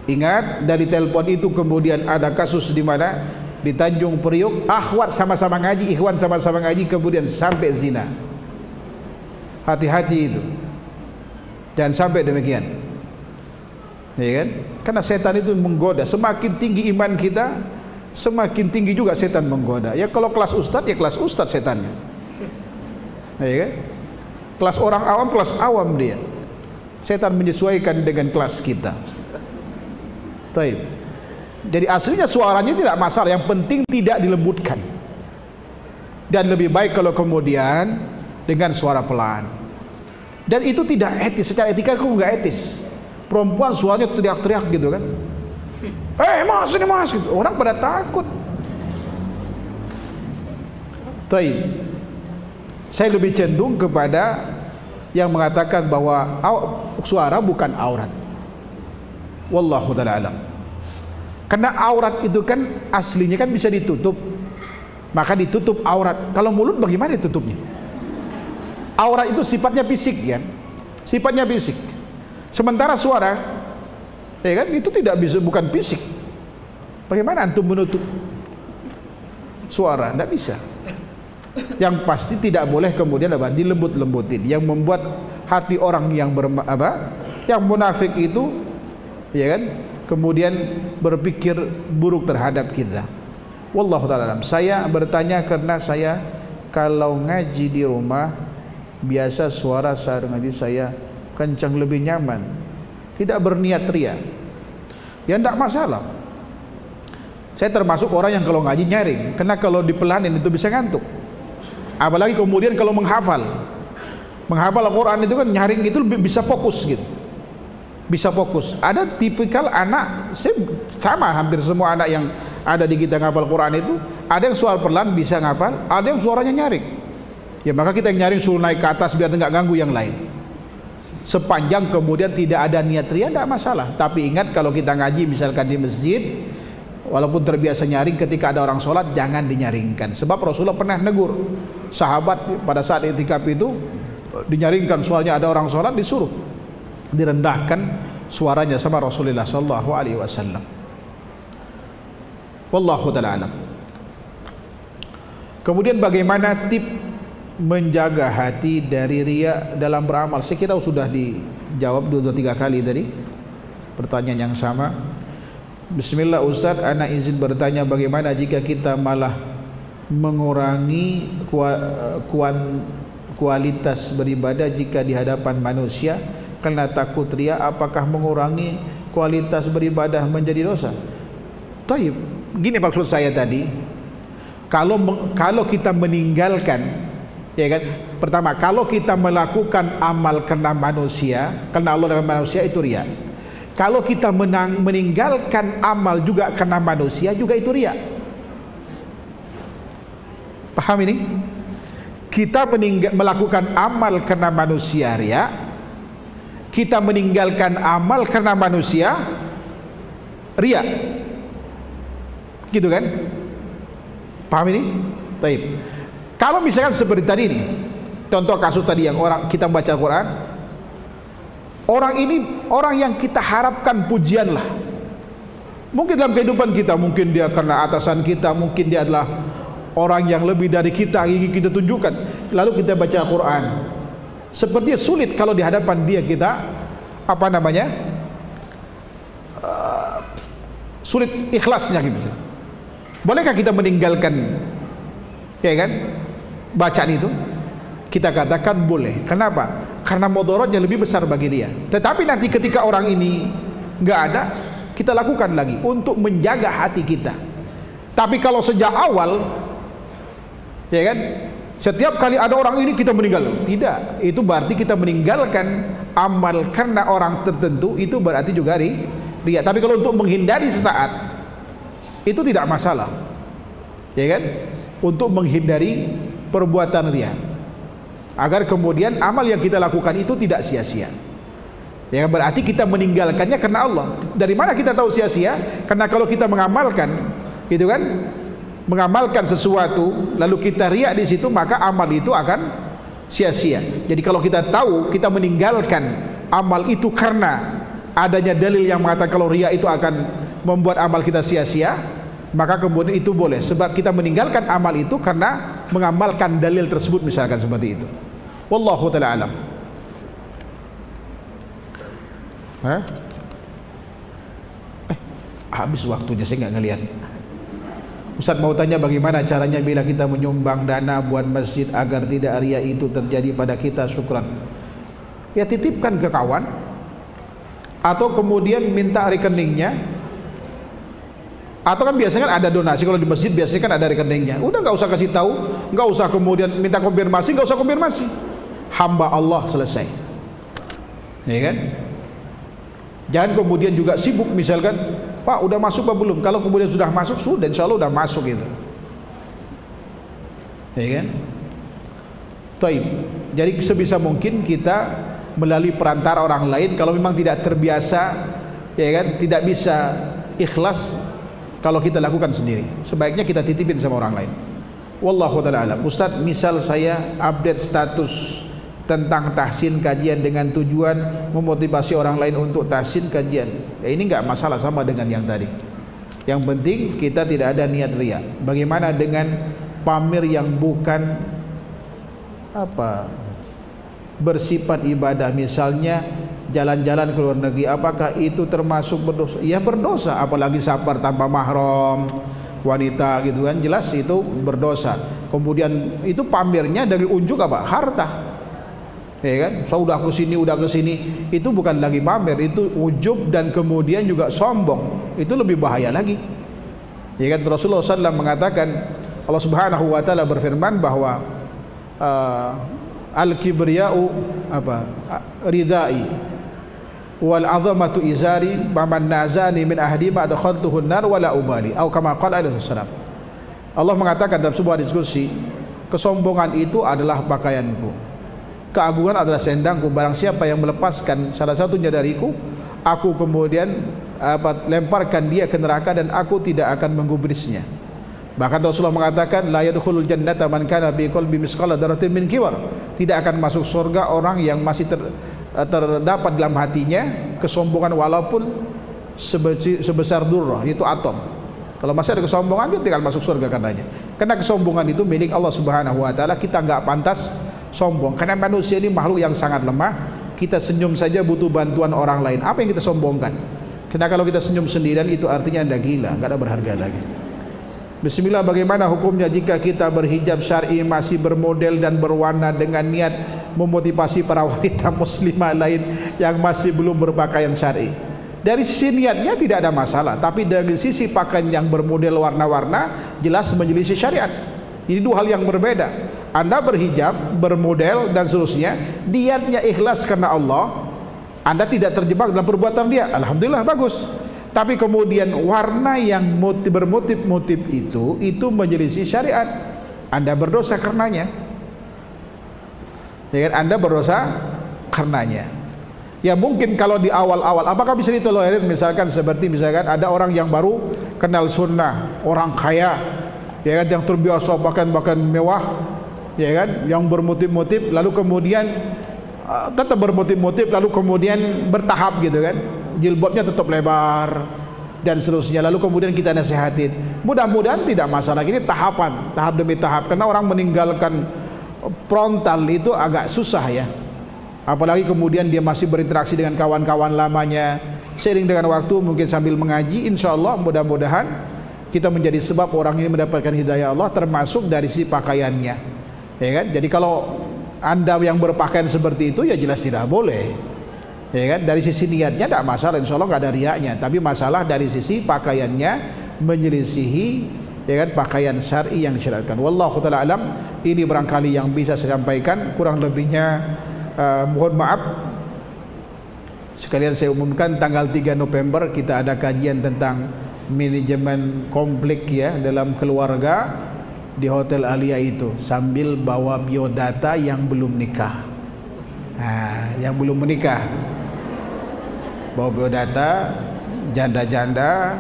Ingat, dari telepon itu kemudian ada kasus di mana di Tanjung Priok, akhwat sama-sama ngaji, ikhwan sama-sama ngaji, kemudian sampai zina. Hati-hati itu, jangan sampai demikian. Ya kan? Karena setan itu menggoda. Semakin tinggi iman kita, semakin tinggi juga setan menggoda. Ya kalau kelas ustadz, ya kelas ustadz setannya. Ya kan? Kelas orang awam, kelas awam dia. Setan menyesuaikan dengan kelas kita. Taib. Jadi aslinya suaranya tidak masalah, yang penting tidak dilembutkan. Dan lebih baik kalau kemudian dengan suara pelan. Dan itu tidak etis, secara etika itu nggak etis. Perempuan suaranya teriak-teriak gitu kan, mas ini mas gitu. Orang pada takut. Taib. Saya lebih cenderung kepada yang mengatakan bahwa suara bukan aurat. Wallahu ta'ala alam. Karena aurat itu kan aslinya kan bisa ditutup, maka ditutup aurat. Kalau mulut bagaimana ditutupnya? Aurat itu sifatnya fisik ya, sifatnya fisik. Sementara suara, ya kan, itu tidak bisa, bukan fisik. Bagaimana antum menutup suara? Tidak bisa. Yang pasti tidak boleh kemudian dilembut-lembutin. Yang membuat hati orang yang yang munafik itu, ya kan, kemudian berpikir buruk terhadap kita. Wallahu ta'ala alam. Saya bertanya karena saya kalau ngaji di rumah biasa suara saat ngaji saya kencang lebih nyaman, tidak berniat ria. Ya tidak masalah. Saya termasuk orang yang kalau ngaji nyaring, karena kalau dipelanin itu bisa ngantuk. Apalagi kemudian kalau menghafal Al-Quran itu kan nyaring itu bisa fokus gitu. Bisa fokus. Ada tipikal anak, sama hampir semua anak yang ada di kita ngapal Quran itu, ada yang suara perlahan bisa ngapal, ada yang suaranya nyaring. Ya maka kita yang nyaring suruh naik ke atas biar tidak ganggu yang lain. Sepanjang kemudian tidak ada niat ria, tidak masalah. Tapi ingat kalau kita ngaji misalkan di masjid, walaupun terbiasa nyaring, ketika ada orang sholat jangan dinyaringkan. Sebab Rasulullah pernah negur sahabat pada saat i'tikaf itu, dinyaringkan suaranya, ada orang sholat disuruh direndahkan suaranya sama Rasulullah sallallahu alaihi wasallam. Wallahu ta'ala alam. Kemudian bagaimana tip menjaga hati dari riya dalam beramal? Saya kira sudah dijawab 2-3 kali tadi pertanyaan yang sama. Bismillah Ustaz, ana izin bertanya bagaimana jika kita malah mengurangi kualitas beribadah jika di hadapan manusia karena takut riya, apakah mengurangi kualitas beribadah menjadi dosa? Taib, gini maksud saya tadi, kalau kita meninggalkan, ya kan, pertama kalau kita melakukan amal karena manusia, karena Allah dan manusia itu riya. Kalau kita meninggalkan amal juga karena manusia juga itu riya. Paham ini? Kita melakukan amal karena manusia riya, kita meninggalkan amal karena manusia riya, gitu kan? Paham ini? Taib. Kalau misalkan seperti tadi ini, contoh kasus tadi yang orang kita membaca Al-Quran, orang ini orang yang kita harapkan pujian lah. Mungkin dalam kehidupan kita, mungkin dia karena atasan kita, mungkin dia adalah orang yang lebih dari kita, ingin kita tunjukkan. Lalu kita baca Al-Quran, sepertinya sulit kalau di hadapan dia kita sulit ikhlasnya gitu. Bolehkah kita meninggalkan, ya kan, bacaan itu? Kita katakan boleh. Kenapa? Karena mudaratnya lebih besar bagi dia. Tetapi nanti ketika orang ini nggak ada, kita lakukan lagi untuk menjaga hati kita. Tapi kalau sejak awal, ya kan, setiap kali ada orang ini kita meninggal, tidak, itu berarti kita meninggalkan amal karena orang tertentu, itu berarti juga riya. Tapi kalau untuk menghindari sesaat, itu tidak masalah, ya kan, untuk menghindari perbuatan riya, agar kemudian amal yang kita lakukan itu tidak sia-sia. Ya, berarti kita meninggalkannya karena Allah. Dari mana kita tahu sia-sia? Karena kalau kita mengamalkan, itu kan, mengamalkan sesuatu lalu kita riya di situ, maka amal itu akan sia-sia. Jadi kalau kita tahu kita meninggalkan amal itu karena adanya dalil yang mengatakan kalau riya itu akan membuat amal kita sia-sia, maka kemudian itu boleh, sebab kita meninggalkan amal itu karena mengamalkan dalil tersebut, misalkan seperti itu. Wallahu ta'ala alam. Habis waktunya, saya nggak ngelihat. Ustaz mau tanya bagaimana caranya bila kita menyumbang dana buat masjid agar tidak riya itu terjadi pada kita? Syukran. Ya titipkan ke kawan, atau kemudian minta rekeningnya, atau kan biasanya kan ada donasi kalau di masjid, biasanya kan ada rekeningnya. Udah nggak usah kasih tahu, nggak usah kemudian minta konfirmasi, nggak usah konfirmasi. Hamba Allah, selesai. Ya kan? Jangan kemudian juga sibuk misalkan, Pak udah masuk apa belum? Kalau kemudian sudah masuk, sudah insya Allah udah masuk gitu. Ya kan? Taib. Jadi sebisa mungkin kita melalui perantara orang lain, kalau memang tidak terbiasa, ya kan, tidak bisa ikhlas kalau kita lakukan sendiri, sebaiknya kita titipin sama orang lain. Wallahu ta'ala alam. Ustaz, misal saya update status tentang tahsin kajian dengan tujuan memotivasi orang lain untuk tahsin kajian, ya ini enggak masalah, sama dengan yang tadi. Yang penting kita tidak ada niat riya. Bagaimana dengan pamer yang bukan bersifat ibadah, misalnya jalan-jalan ke luar negeri, apakah itu termasuk berdosa? Ya berdosa, apalagi safar tanpa mahram wanita gitu kan, jelas itu berdosa. Kemudian itu pamernya dari unjuk apa? Harta. Ya kan? So, udah ke sini, itu bukan lagi pamer, itu ujub dan kemudian juga sombong. Itu lebih bahaya lagi. Ya kan, Rasulullah SAW mengatakan, Allah Subhanahu wa taala berfirman bahwa al-kibriya'u ridai wal 'azamatu izari man nazani min ahdi ma adkhaltuhu an-nar wala ubali atau kama qala alaihi wasallam. Allah mengatakan dalam sebuah diskusi, kesombongan itu adalah pakaianku, keagungan adalah sendangku. Barang siapa yang melepaskan salah satunya dariku, aku kemudian lemparkan dia ke neraka dan aku tidak akan menggubrisnya. Bahkan Rasulullah mengatakan, la yadkhulul jannata man kana bi qalbi misqala dzarratin min kibar. Tidak akan masuk surga orang yang masih terdapat dalam hatinya kesombongan walaupun sebesar durrah, yaitu atom. Kalau masih ada kesombongan, dia tidak masuk surga katanya. Karena kesombongan itu milik Allah Subhanahu wa taala, kita enggak pantas sombong. Karena manusia ini makhluk yang sangat lemah. Kita senyum saja butuh bantuan orang lain. Apa yang kita sombongkan? Karena kalau kita senyum sendirian itu artinya Anda gila, enggak ada berharga lagi. Bismillah, bagaimana hukumnya jika kita berhijab syar'i masih bermodel dan berwarna dengan niat memotivasi para wanita muslimah lain yang masih belum berpakaian syar'i? Dari sisi niatnya tidak ada masalah, tapi dari sisi pakaian yang bermodel warna-warna jelas menyelisih syariat. Ini dua hal yang berbeda. Anda berhijab, bermodel dan seterusnya, niatnya ikhlas karena Allah, Anda tidak terjebak dalam perbuatan dia, alhamdulillah, bagus. Tapi kemudian warna yang bermotif-motif itu menyelisih syariat, Anda berdosa karenanya. Ya kan? Anda berdosa karenanya. Ya mungkin kalau di awal-awal, apakah bisa ditolerir? Misalkan ada orang yang baru kenal sunnah, orang kaya, ya kan, yang terbiasa bahkan mewah, ya kan, yang bermotif-motif, lalu kemudian tetap bermotif-motif, lalu kemudian bertahap gitu kan, jilbabnya tetap lebar dan seterusnya, lalu kemudian kita nasihatin. Mudah-mudahan tidak masalah, ini tahapan, tahap demi tahap, karena orang meninggalkan frontal itu agak susah ya, apalagi kemudian dia masih berinteraksi dengan kawan-kawan lamanya. Seiring dengan waktu mungkin sambil mengaji, insya Allah mudah-mudahan kita menjadi sebab orang ini mendapatkan hidayah Allah, termasuk dari sisi pakaiannya, ya kan. Jadi kalau Anda yang berpakaian seperti itu ya jelas tidak boleh, ya kan. Dari sisi niatnya tidak masalah, insya Allah nggak ada riaknya, tapi masalah dari sisi pakaiannya menyelisihi, ya kan, pakaian syar'i yang disyariatkan. Wallahu taala alam. Ini barangkali yang bisa saya sampaikan, kurang lebihnya mohon maaf. Sekalian saya umumkan, tanggal 3 November kita ada kajian tentang manajemen konflik ya dalam keluarga di Hotel Alia itu, sambil bawa biodata yang belum nikah. Nah, yang belum menikah bawa biodata, janda-janda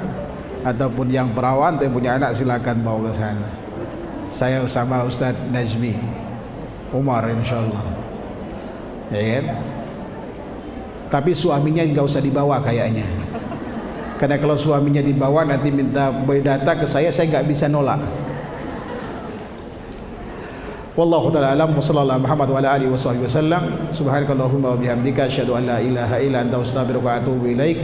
ataupun yang perawan atau yang punya anak silakan bawa ke sana. Saya sama Ustaz Najmi Umar insyaallah, ya kan. Tapi suaminya enggak usah dibawa kayaknya, karena kalau suaminya dibawa nanti minta biodata ke saya enggak bisa nolak. Wallahu ta'ala alam wa sallallahu Muhammad wa ala alihi wa sahbihi wasallam. Subhanakallahumma wa bihamdika asyhadu an la ilaha illa anta astaghfiruka wa atubu ilaik.